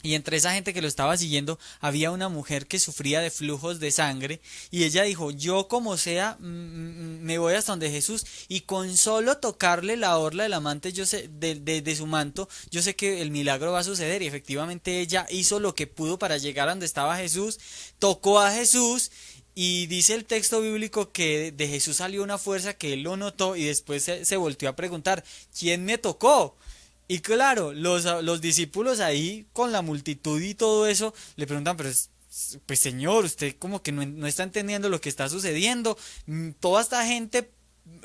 Speaker 1: Y entre esa gente que lo estaba siguiendo había una mujer que sufría de flujos de sangre, y ella dijo: yo como sea me voy hasta donde Jesús, y con solo tocarle la orla del amante de su manto, yo sé que el milagro va a suceder. Y efectivamente ella hizo lo que pudo para llegar a donde estaba Jesús, tocó a Jesús, y dice el texto bíblico que de Jesús salió una fuerza que él lo notó, y después se volteó a preguntar: ¿quién me tocó? Y claro, los discípulos ahí con la multitud y todo eso le preguntan: pero pues Señor, usted como que no está entendiendo lo que está sucediendo, toda esta gente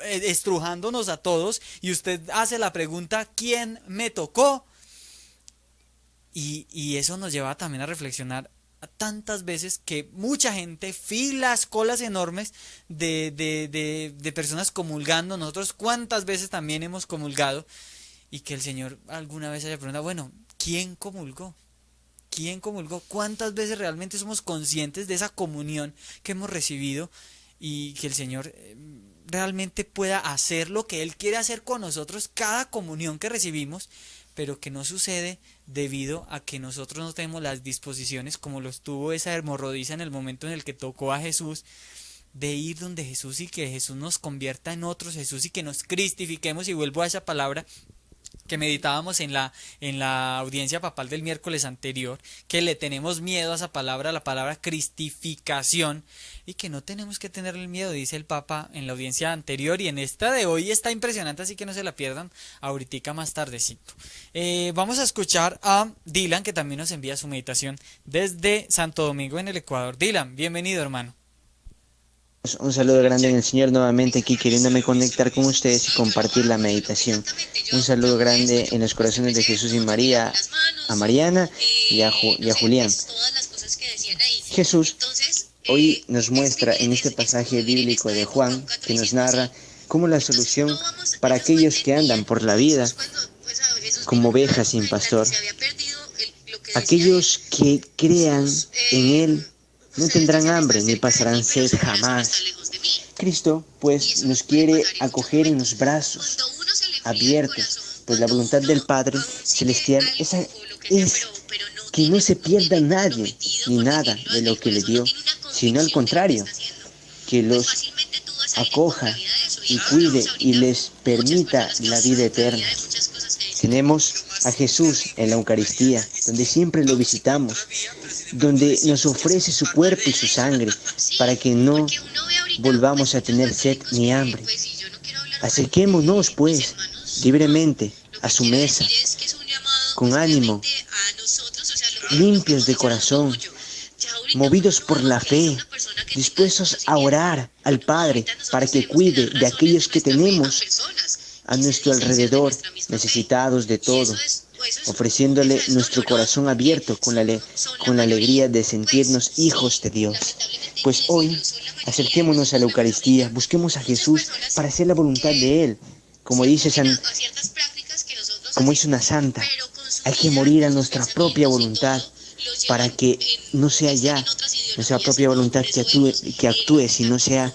Speaker 1: estrujándonos a todos, y usted hace la pregunta: ¿quién me tocó? Y eso nos lleva también a reflexionar a tantas veces que mucha gente, filas, colas enormes de personas comulgando. Nosotros cuántas veces también hemos comulgado, y que el Señor alguna vez haya preguntado: bueno, ¿quién comulgó? ¿Quién comulgó? ¿Cuántas veces realmente somos conscientes de esa comunión que hemos recibido? Y que el Señor realmente pueda hacer lo que Él quiere hacer con nosotros cada comunión que recibimos, pero que no sucede debido a que nosotros no tenemos las disposiciones, como los tuvo esa hermorrodiza en el momento en el que tocó a Jesús, de ir donde Jesús y que Jesús nos convierta en otros Jesús, y que nos cristifiquemos. Y vuelvo a esa palabra que meditábamos en la audiencia papal del miércoles anterior, que le tenemos miedo a esa palabra, la palabra cristificación, y que no tenemos que tenerle miedo, dice el Papa en la audiencia anterior, y en esta de hoy está impresionante, así que no se la pierdan ahorita más tardecito. Vamos a escuchar a Dylan, que también nos envía su meditación desde Santo Domingo en el Ecuador. Dylan, bienvenido, hermano.
Speaker 6: Un saludo grande en el Señor, nuevamente aquí queriéndome conectar con ustedes y compartir la meditación. Un saludo grande en los corazones de Jesús y María, a Mariana y a Julián. Jesús hoy nos muestra en este pasaje bíblico de Juan, que nos narra cómo la solución para aquellos que andan por la vida como ovejas sin pastor, aquellos que crean en Él, no tendrán hambre ni pasarán sed jamás. Cristo, pues, nos quiere acoger en los brazos abiertos, pues la voluntad del Padre Celestial es que no se pierda nadie ni nada de lo que le dio, sino al contrario, que los acoja y cuide y les permita la vida eterna. Tenemos a Jesús en la Eucaristía, donde siempre lo visitamos, donde nos ofrece su cuerpo y su sangre para que no volvamos a tener sed ni hambre. Acerquémonos, pues, libremente a su mesa, con ánimo, limpios de corazón, movidos por la fe, dispuestos a orar al Padre para que cuide de aquellos que tenemos a nuestro alrededor, necesitados de todo, ofreciéndole nuestro corazón abierto con la alegría de sentirnos hijos de Dios. Pues hoy, acerquémonos a la Eucaristía, busquemos a Jesús para hacer la voluntad de Él. Como dice como hizo una santa, hay que morir a nuestra propia voluntad para que no sea ya nuestra propia voluntad que actúe, sino sea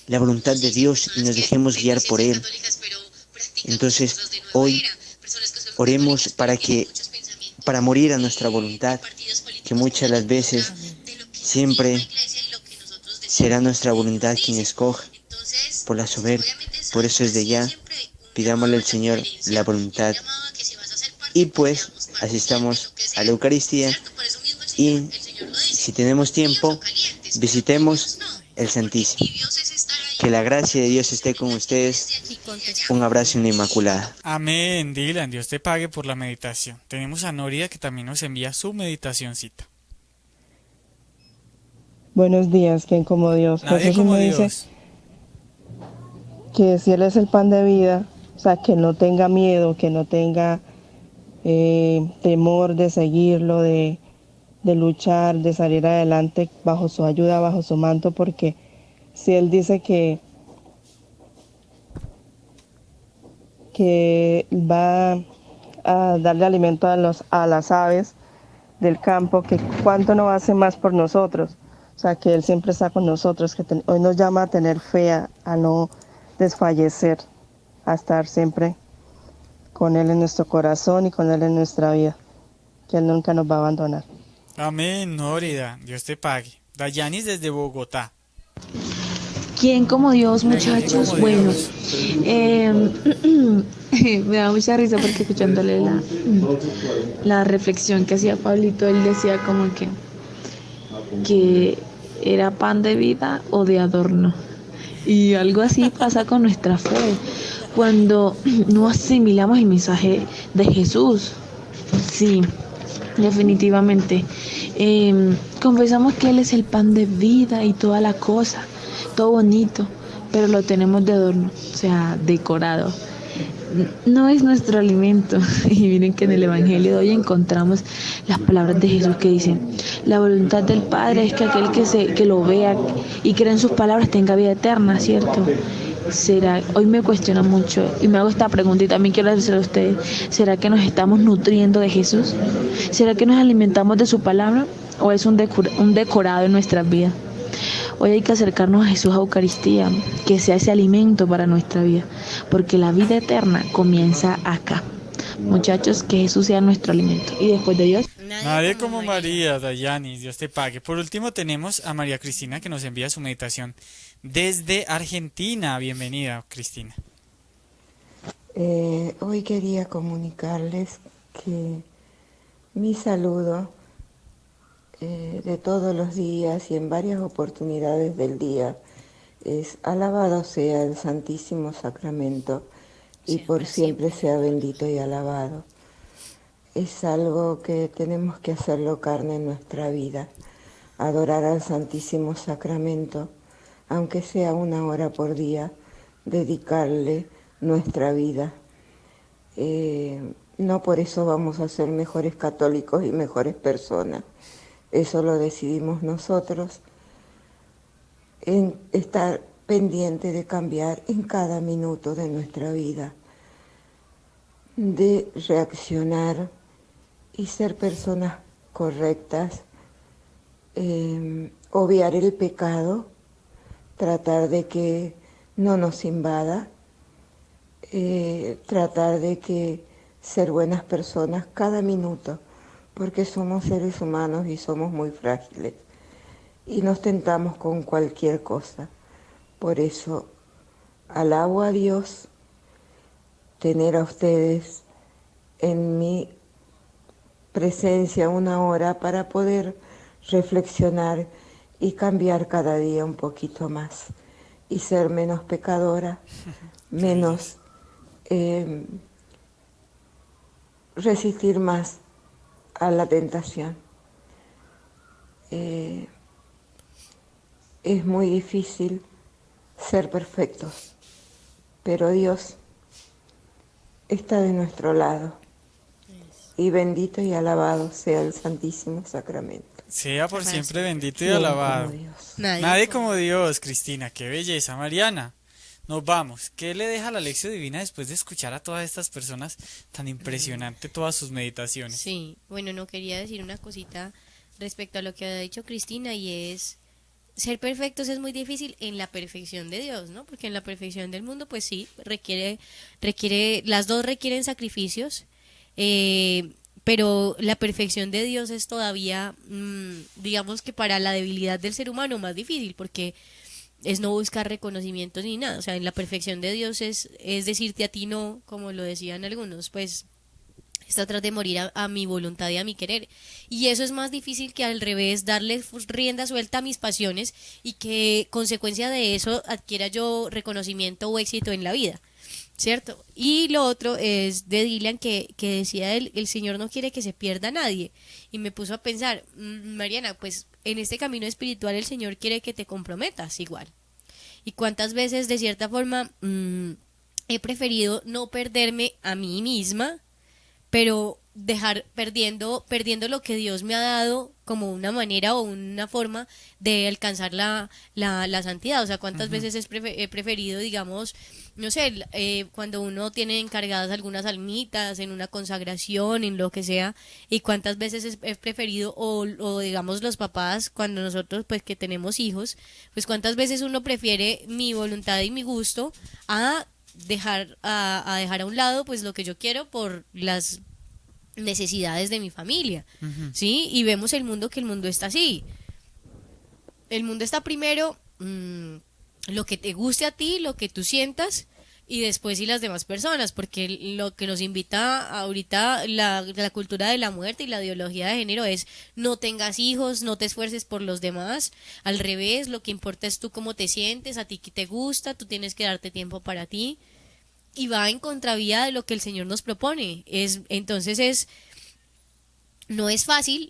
Speaker 6: la voluntad de Dios y nos dejemos guiar por Él. Entonces, hoy oremos para morir a nuestra voluntad, que muchas de las veces siempre será nuestra voluntad quien escoja por la soberbia. Por eso desde ya pidámosle al Señor la voluntad. Y pues asistamos a la Eucaristía y si tenemos tiempo, visitemos el Santísimo. Que la gracia de Dios esté con ustedes. Un abrazo en la Inmaculada.
Speaker 1: Amén, Dylan. Dios te pague por la meditación. Tenemos a Noria que también nos envía su meditacioncita.
Speaker 7: Buenos días, ¿quién como Dios?
Speaker 1: Nadie
Speaker 7: Jesús
Speaker 1: como
Speaker 7: me
Speaker 1: Dios.
Speaker 7: dice que si Él es el pan de vida, o sea, que no tenga miedo, que no tenga temor de seguirlo, de luchar, de salir adelante bajo su ayuda, bajo su manto, porque si Él dice que va a darle alimento a las aves del campo, que cuánto no hace más por nosotros. O sea, que Él siempre está con nosotros, que hoy nos llama a tener fe, a no desfallecer, a estar siempre con Él en nuestro corazón y con Él en nuestra vida, que Él nunca nos va a abandonar.
Speaker 1: Amén, Nórida. Dios te pague. Dayanis desde Bogotá.
Speaker 8: ¿Quién como Dios, muchachos?
Speaker 1: Como
Speaker 8: Bueno,
Speaker 1: Dios.
Speaker 8: me da mucha risa porque escuchándole la reflexión que hacía Pablito, él decía como que era pan de vida o de adorno. Y algo así pasa con nuestra fe. Cuando no asimilamos el mensaje de Jesús, sí, definitivamente. Confesamos que Él es el pan de vida y toda la cosa, todo bonito, pero lo tenemos de adorno, o sea, decorado. No es nuestro alimento. Y miren que en el Evangelio de hoy encontramos las palabras de Jesús que dicen: la voluntad del Padre es que aquel que lo vea y crea en sus palabras tenga vida eterna, ¿cierto? Hoy me cuestiona mucho y me hago esta pregunta y también quiero hacerla a ustedes: ¿será que nos estamos nutriendo de Jesús? ¿Será que nos alimentamos de su palabra o es un decorado en nuestras vidas? Hoy hay que acercarnos a Jesús a Eucaristía, que sea ese alimento para nuestra vida, porque la vida eterna comienza acá. Muchachos, que Jesús sea nuestro alimento. Y después de Dios,
Speaker 1: Nadie como María, Dayanis. Dios te pague. Por último tenemos a María Cristina que nos envía su meditación desde Argentina. Bienvenida, Cristina.
Speaker 9: Hoy quería comunicarles que mi saludo de todos los días y en varias oportunidades del día es: alabado sea el Santísimo Sacramento y por siempre sea bendito y alabado. Es algo que tenemos que hacerlo carne en nuestra vida, adorar al Santísimo Sacramento, aunque sea 1 hora por día, dedicarle nuestra vida. No por eso vamos a ser mejores católicos y mejores personas. Eso lo decidimos nosotros, en estar pendiente de cambiar en cada minuto de nuestra vida, de reaccionar y ser personas correctas, obviar el pecado, tratar de que no nos invada, tratar de que ser buenas personas cada minuto, porque somos seres humanos y somos muy frágiles y nos tentamos con cualquier cosa. Por eso alabo a Dios tener a ustedes en mi presencia una hora para poder reflexionar y cambiar cada día un poquito más y ser menos pecadora, menos resistir más a la tentación. Es muy difícil ser perfectos, pero Dios está de nuestro lado. Y bendito y alabado sea el Santísimo Sacramento.
Speaker 1: Sea por siempre bendito y
Speaker 9: ¿Quién
Speaker 1: alabado.
Speaker 9: como Dios?
Speaker 1: Nadie como Dios, Cristina. Qué belleza, Mariana. Nos vamos. ¿Qué le deja la lección divina después de escuchar a todas estas personas tan impresionante todas sus meditaciones?
Speaker 2: Sí, bueno, no quería decir una cosita respecto a lo que ha dicho Cristina, y es ser perfectos es muy difícil en la perfección de Dios, ¿no? Porque en la perfección del mundo, pues sí, las dos requieren sacrificios, pero la perfección de Dios es todavía, digamos que para la debilidad del ser humano más difícil, porque es no buscar reconocimientos ni nada. O sea, en la perfección de Dios es decirte a ti no, como lo decían algunos, pues es tratar de morir a mi voluntad y a mi querer. Y eso es más difícil que al revés, darle rienda suelta a mis pasiones y que consecuencia de eso adquiera yo reconocimiento o éxito en la vida, ¿cierto? Y lo otro es de Dylan que decía el Señor no quiere que se pierda a nadie. Y me puso a pensar, Mariana, pues en este camino espiritual el Señor quiere que te comprometas igual. Y cuántas veces de cierta forma he preferido no perderme a mí misma, pero perdiendo lo que Dios me ha dado como una manera o una forma de alcanzar la santidad. O sea, cuántas veces he preferido, digamos, no sé, cuando uno tiene encargadas algunas almitas en una consagración, en lo que sea, y cuántas veces he preferido, o digamos los papás, cuando nosotros pues que tenemos hijos, pues cuántas veces uno prefiere mi voluntad y mi gusto a dejar a un lado pues lo que yo quiero por las necesidades de mi familia. ¿Sí? Y vemos el mundo, que el mundo está así. El mundo está primero lo que te guste a ti, lo que tú sientas, y después y las demás personas, porque lo que nos invita ahorita la cultura de la muerte y la ideología de género es no tengas hijos, no te esfuerces por los demás. Al revés, lo que importa es tú cómo te sientes, a ti qué te gusta, tú tienes que darte tiempo para ti, y va en contravía de lo que el Señor nos propone. No es fácil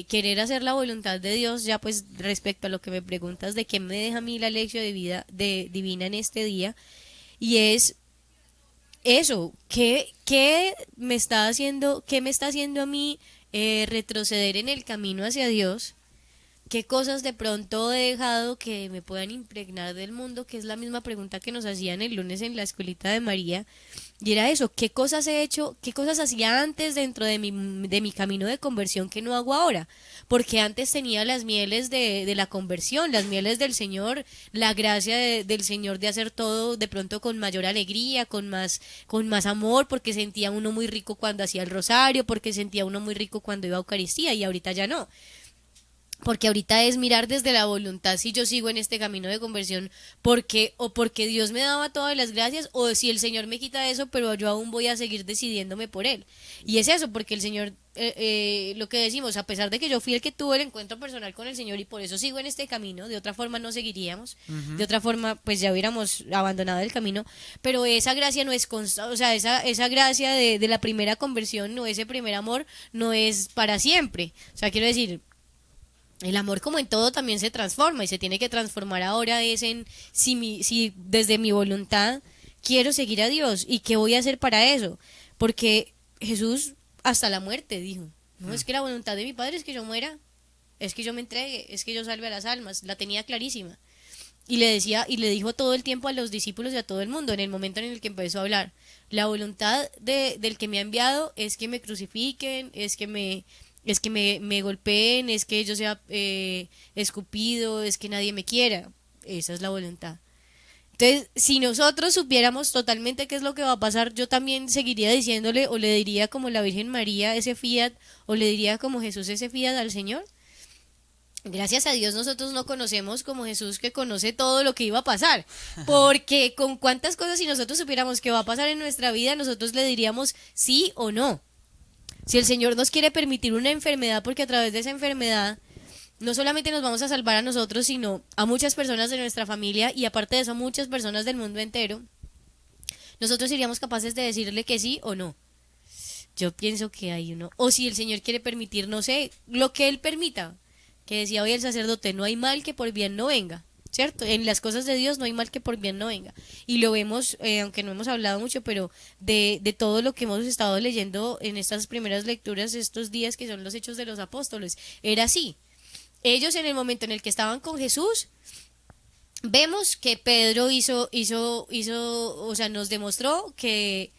Speaker 2: querer hacer la voluntad de Dios. Ya pues respecto a lo que me preguntas de qué me deja a mí la lección de vida divina en este día, y es eso, qué me está haciendo a mí retroceder en el camino hacia Dios. ¿Qué cosas de pronto he dejado que me puedan impregnar del mundo? Que es la misma pregunta que nos hacían el lunes en la escuelita de María. Y era eso, ¿qué cosas he hecho? ¿Qué cosas hacía antes dentro de mi camino de conversión que no hago ahora? Porque antes tenía las mieles de la conversión, las mieles del Señor, la gracia del Señor de hacer todo de pronto con mayor alegría, con más amor, porque sentía uno muy rico cuando hacía el rosario, porque sentía uno muy rico cuando iba a Eucaristía, y ahorita ya no. Porque ahorita es mirar desde la voluntad si yo sigo en este camino de conversión porque Dios me daba todas las gracias, o si el Señor me quita eso, pero yo aún voy a seguir decidiéndome por Él. Y es eso, porque el Señor, lo que decimos, a pesar de que yo fui el que tuvo el encuentro personal con el Señor y por eso sigo en este camino, de otra forma no seguiríamos, de otra forma pues ya hubiéramos abandonado el camino, pero esa gracia no es constante, o sea, esa gracia de la primera conversión, no, ese primer amor no es para siempre. O sea, quiero decir, el amor, como en todo, también se transforma, y se tiene que transformar ahora es en si desde mi voluntad quiero seguir a Dios, y qué voy a hacer para eso, porque Jesús hasta la muerte dijo, no es que la voluntad de mi Padre es que yo muera, es que yo me entregue, es que yo salve a las almas. La tenía clarísima, y le decía y le dijo todo el tiempo a los discípulos y a todo el mundo en el momento en el que empezó a hablar, la voluntad del que me ha enviado es que me crucifiquen, es que me golpeen, es que yo sea escupido, es que nadie me quiera. Esa es la voluntad. Entonces, si nosotros supiéramos totalmente qué es lo que va a pasar, yo también seguiría diciéndole o le diría como la Virgen María ese fiat o le diría como Jesús ese fiat al Señor. Gracias a Dios nosotros no conocemos como Jesús, que conoce todo lo que iba a pasar, porque con cuántas cosas si nosotros supiéramos que va a pasar en nuestra vida, nosotros le diríamos sí o no. Si el Señor nos quiere permitir una enfermedad, porque a través de esa enfermedad no solamente nos vamos a salvar a nosotros, sino a muchas personas de nuestra familia y aparte de eso a muchas personas del mundo entero, nosotros seríamos capaces de decirle que sí o no. Yo pienso que hay uno, o si el Señor quiere permitir, no sé, lo que Él permita, que decía hoy el sacerdote, no hay mal que por bien no venga, ¿cierto? En las cosas de Dios no hay mal que por bien no venga. Y lo vemos, aunque no hemos hablado mucho, pero de todo lo que hemos estado leyendo en estas primeras lecturas estos días, que son los Hechos de los Apóstoles, era así. Ellos en el momento en el que estaban con Jesús, vemos que Pedro o sea, nos demostró que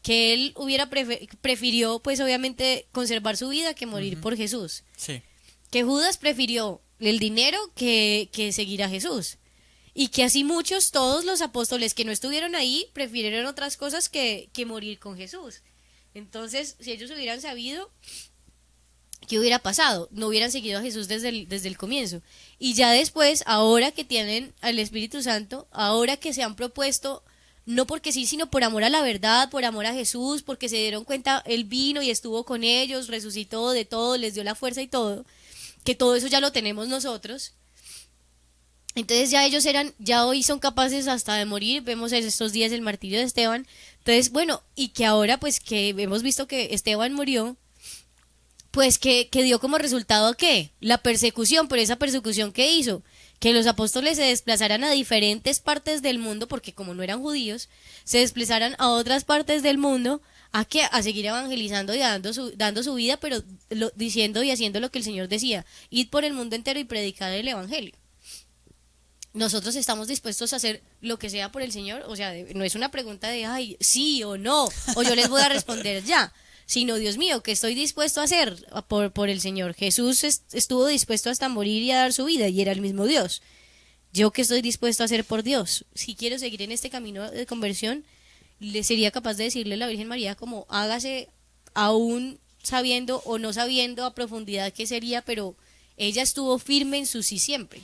Speaker 2: él prefirió, pues obviamente, conservar su vida que morir por Jesús.
Speaker 1: Sí.
Speaker 2: Que Judas prefirió el dinero que seguir a Jesús. Y que así todos los apóstoles que no estuvieron ahí, prefirieron otras cosas que morir con Jesús. Entonces, si ellos hubieran sabido, ¿qué hubiera pasado? No hubieran seguido a Jesús desde el comienzo. Y ya después, ahora que tienen al Espíritu Santo, ahora que se han propuesto, no porque sí, sino por amor a la verdad, por amor a Jesús, porque se dieron cuenta, Él vino y estuvo con ellos, resucitó de todo, les dio la fuerza y todo, que todo eso ya lo tenemos nosotros. Entonces ya hoy son capaces hasta de morir. Vemos en estos días el martirio de Esteban. Entonces, bueno, y que ahora pues que hemos visto que Esteban murió, pues que dio como resultado ¿qué? La persecución, por esa persecución que hizo, que los apóstoles se desplazaran a diferentes partes del mundo, porque como no eran judíos, se desplazaran a otras partes del mundo, a seguir evangelizando y dando su vida, pero diciendo y haciendo lo que el Señor decía: id por el mundo entero y predicad el evangelio. Nosotros estamos dispuestos a hacer lo que sea por el Señor. O sea, no es una pregunta de ay, sí o no, o yo les voy a responder ya, sino Dios mío, ¿qué estoy dispuesto a hacer por el Señor? Jesús estuvo dispuesto hasta morir y a dar su vida, y era el mismo Dios. ¿Yo qué estoy dispuesto a hacer por Dios? Si quiero seguir en este camino de conversión, le sería capaz de decirle a la Virgen María como hágase, aún sabiendo o no sabiendo a profundidad qué sería, pero ella estuvo firme en su sí siempre.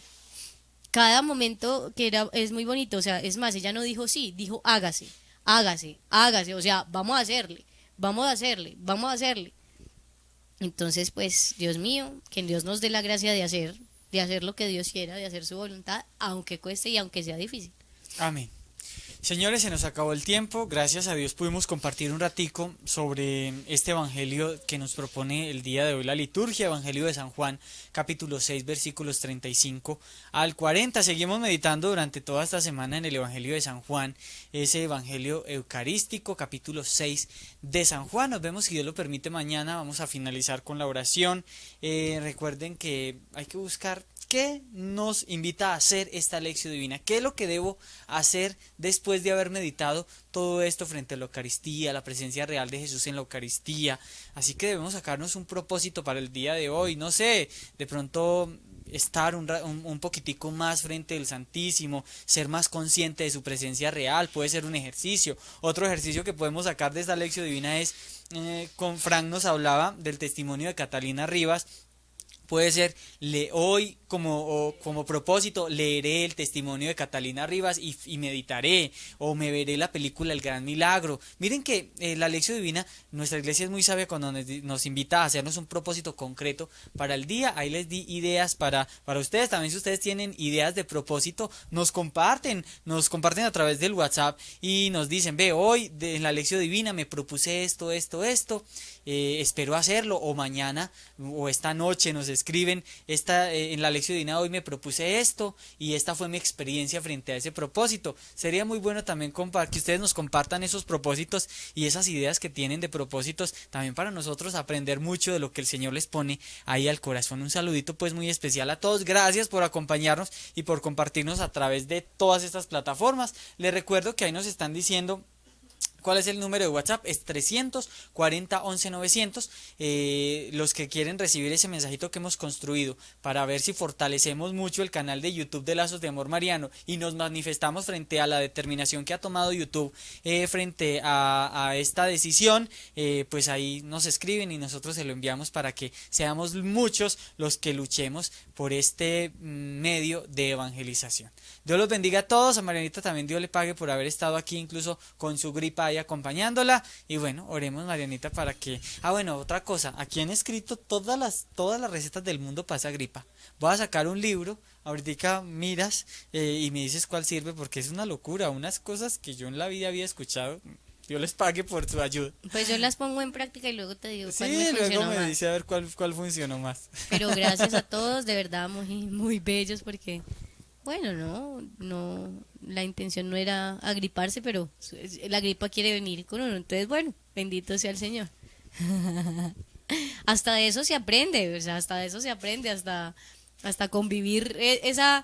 Speaker 2: Cada momento es muy bonito, o sea, es más, ella no dijo sí, dijo hágase, hágase, hágase, o sea, vamos a hacerle. Entonces, pues, Dios mío, que Dios nos dé la gracia de hacer lo que Dios quiera, de hacer su voluntad, aunque cueste y aunque sea difícil.
Speaker 1: Amén. Señores, se nos acabó el tiempo. Gracias a Dios pudimos compartir un ratico sobre este evangelio que nos propone el día de hoy la liturgia, Evangelio de San Juan, capítulo 6, versículos 35 al 40. Seguimos meditando durante toda esta semana en el Evangelio de San Juan, ese evangelio eucarístico, capítulo 6 de San Juan. Nos vemos, si Dios lo permite, mañana. Vamos a finalizar con la oración. Recuerden que hay que buscar ¿qué nos invita a hacer esta lección divina? ¿Qué es lo que debo hacer después de haber meditado todo esto frente a la Eucaristía, la presencia real de Jesús en la Eucaristía? Así que debemos sacarnos un propósito para el día de hoy. No sé, de pronto estar un poquitico más frente al Santísimo, ser más consciente de su presencia real, puede ser un ejercicio. Otro ejercicio que podemos sacar de esta lección divina es, con Frank nos hablaba del testimonio de Catalina Rivas. Puede ser, hoy como propósito leeré el testimonio de Catalina Rivas y meditaré, o me veré la película El Gran Milagro. Miren que la lección divina, nuestra iglesia es muy sabia cuando nos invita a hacernos un propósito concreto para el día. Ahí les di ideas para ustedes. También, si ustedes tienen ideas de propósito, nos comparten a través del WhatsApp y nos dicen: ve, hoy en la lección divina me propuse esto, espero hacerlo, o mañana o esta noche nos escriben: en la lección divina hoy me propuse esto y esta fue mi experiencia frente a ese propósito. Sería muy bueno también que ustedes nos compartan esos propósitos y esas ideas que tienen de propósitos, también para nosotros aprender mucho de lo que el Señor les pone ahí al corazón. Un saludito pues muy especial a todos. Gracias por acompañarnos y por compartirnos a través de todas estas plataformas. Les recuerdo que ahí nos están diciendo ¿Cuál es el número de WhatsApp? Es 340 11 900. Los que quieren recibir ese mensajito que hemos construido para ver si fortalecemos mucho el canal de YouTube de Lazos de Amor Mariano y nos manifestamos frente a la determinación que ha tomado YouTube frente a esta decisión, pues ahí nos escriben y nosotros se lo enviamos para que seamos muchos los que luchemos por este medio de evangelización. Dios los bendiga a todos. A Marianita también Dios le pague por haber estado aquí incluso con su gripa ahí acompañándola. Y bueno, oremos, Marianita, para que... bueno, otra cosa, aquí han escrito todas las recetas del mundo para esa gripa. Voy a sacar un libro, ahorita miras y me dices cuál sirve, porque es una locura, unas cosas que yo en la vida había escuchado. Dios les pague por su ayuda.
Speaker 2: Pues yo las pongo en práctica y luego te digo cuál
Speaker 1: sí,
Speaker 2: me
Speaker 1: luego me
Speaker 2: más.
Speaker 1: dice a ver cuál funcionó más.
Speaker 2: Pero gracias a todos, de verdad muy bellos, porque bueno, no, la intención no era agriparse, pero la gripa quiere venir con uno, entonces bueno, bendito sea el Señor. Hasta de eso se aprende, o sea, hasta convivir esa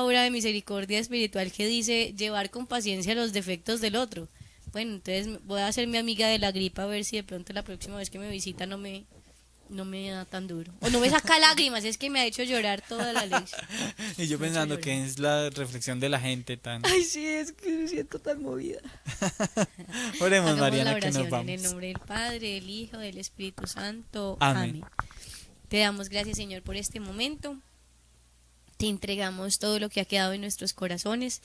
Speaker 2: obra de misericordia espiritual que dice llevar con paciencia los defectos del otro. Bueno, entonces voy a ser mi amiga de la gripa, a ver si de pronto la próxima vez que me visita no me da tan duro. O no me saca lágrimas, es que me ha hecho llorar toda la lección.
Speaker 1: Y yo pensando que es la reflexión de la gente tan...
Speaker 2: Ay, sí, es que me siento tan movida.
Speaker 1: Oremos,
Speaker 2: Hagamos
Speaker 1: Mariana,
Speaker 2: la
Speaker 1: que nos
Speaker 2: oración
Speaker 1: vamos.
Speaker 2: en el nombre del Padre, del Hijo, del Espíritu Santo.
Speaker 1: Amén.
Speaker 2: Amén. Te damos gracias, Señor, por este momento. Te entregamos todo lo que ha quedado en nuestros corazones,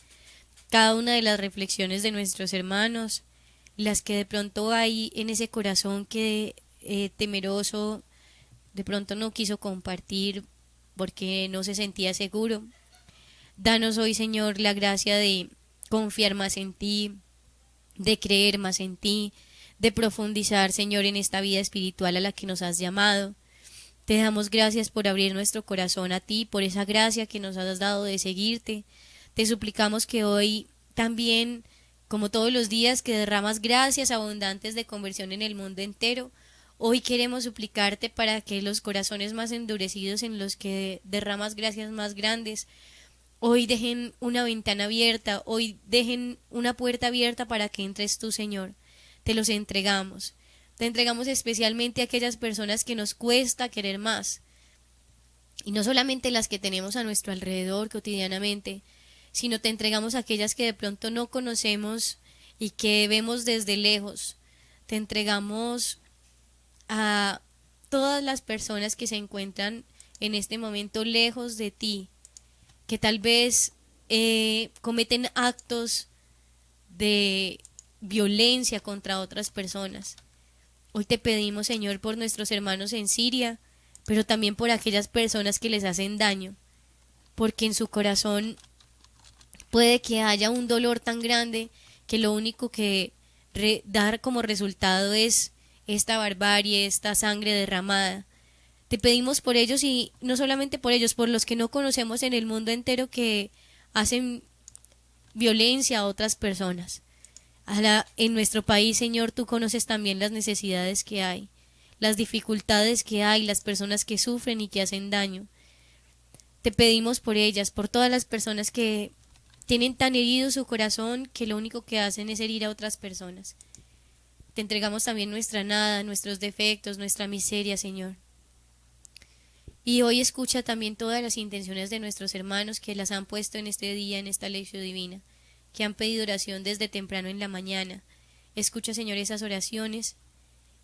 Speaker 2: cada una de las reflexiones de nuestros hermanos, las que de pronto hay en ese corazón que temeroso de pronto no quiso compartir porque no se sentía seguro. Danos hoy, Señor, la gracia de confiar más en ti, de creer más en ti, de profundizar, Señor, en esta vida espiritual a la que nos has llamado. Te damos gracias por abrir nuestro corazón a ti, por esa gracia que nos has dado de seguirte. Te suplicamos que hoy también, como todos los días que derramas gracias abundantes de conversión en el mundo entero, hoy queremos suplicarte para que los corazones más endurecidos en los que derramas gracias más grandes, hoy dejen una ventana abierta, hoy dejen una puerta abierta para que entres tú, Señor. Te los entregamos. Te entregamos especialmente a aquellas personas que nos cuesta querer más. Y no solamente las que tenemos a nuestro alrededor cotidianamente, sino te entregamos a aquellas que de pronto no conocemos y que vemos desde lejos. Te entregamos a todas las personas que se encuentran en este momento lejos de ti, que tal vez cometen actos de violencia contra otras personas. Hoy te pedimos, Señor, por nuestros hermanos en Siria, pero también por aquellas personas que les hacen daño, porque en su corazón puede que haya un dolor tan grande que lo único que dar como resultado es esta barbarie, esta sangre derramada. Te pedimos por ellos y no solamente por ellos, por los que no conocemos en el mundo entero que hacen violencia a otras personas. En nuestro país, Señor, tú conoces también las necesidades que hay, las dificultades que hay, las personas que sufren y que hacen daño. Te pedimos por ellas, por todas las personas que tienen tan herido su corazón que lo único que hacen es herir a otras personas. Te entregamos también nuestra nada, nuestros defectos, nuestra miseria, Señor. Y hoy escucha también todas las intenciones de nuestros hermanos que las han puesto en este día, en esta lección divina, que han pedido oración desde temprano en la mañana. Escucha, Señor, esas oraciones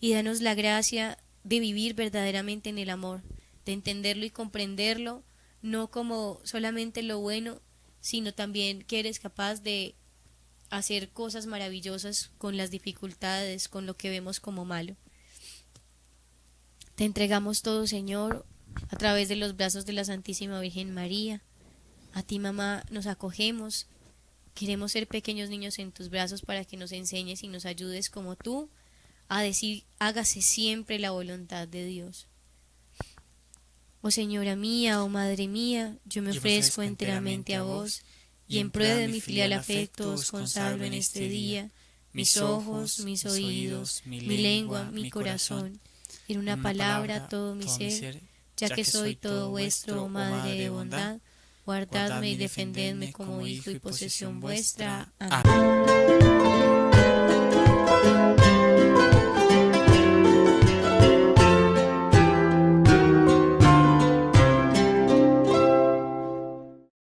Speaker 2: y danos la gracia de vivir verdaderamente en el amor, de entenderlo y comprenderlo, no como solamente lo bueno, sino también que eres capaz de hacer cosas maravillosas con las dificultades, con lo que vemos como malo. Te entregamos todo, Señor, a través de los brazos de la Santísima Virgen María. A ti, mamá, nos acogemos. Queremos ser pequeños niños en tus brazos para que nos enseñes y nos ayudes como tú a decir, hágase siempre la voluntad de Dios. Oh Señora mía, oh Madre mía, yo me ofrezco enteramente a vos, y en prueba de mi filial afecto os consagro en este día mis ojos, mis oídos, mi lengua, mi corazón, en una palabra todo mi ser, ya que soy todo vuestro, oh Madre de bondad, guardadme y defendedme como hijo y posesión vuestra. Amén.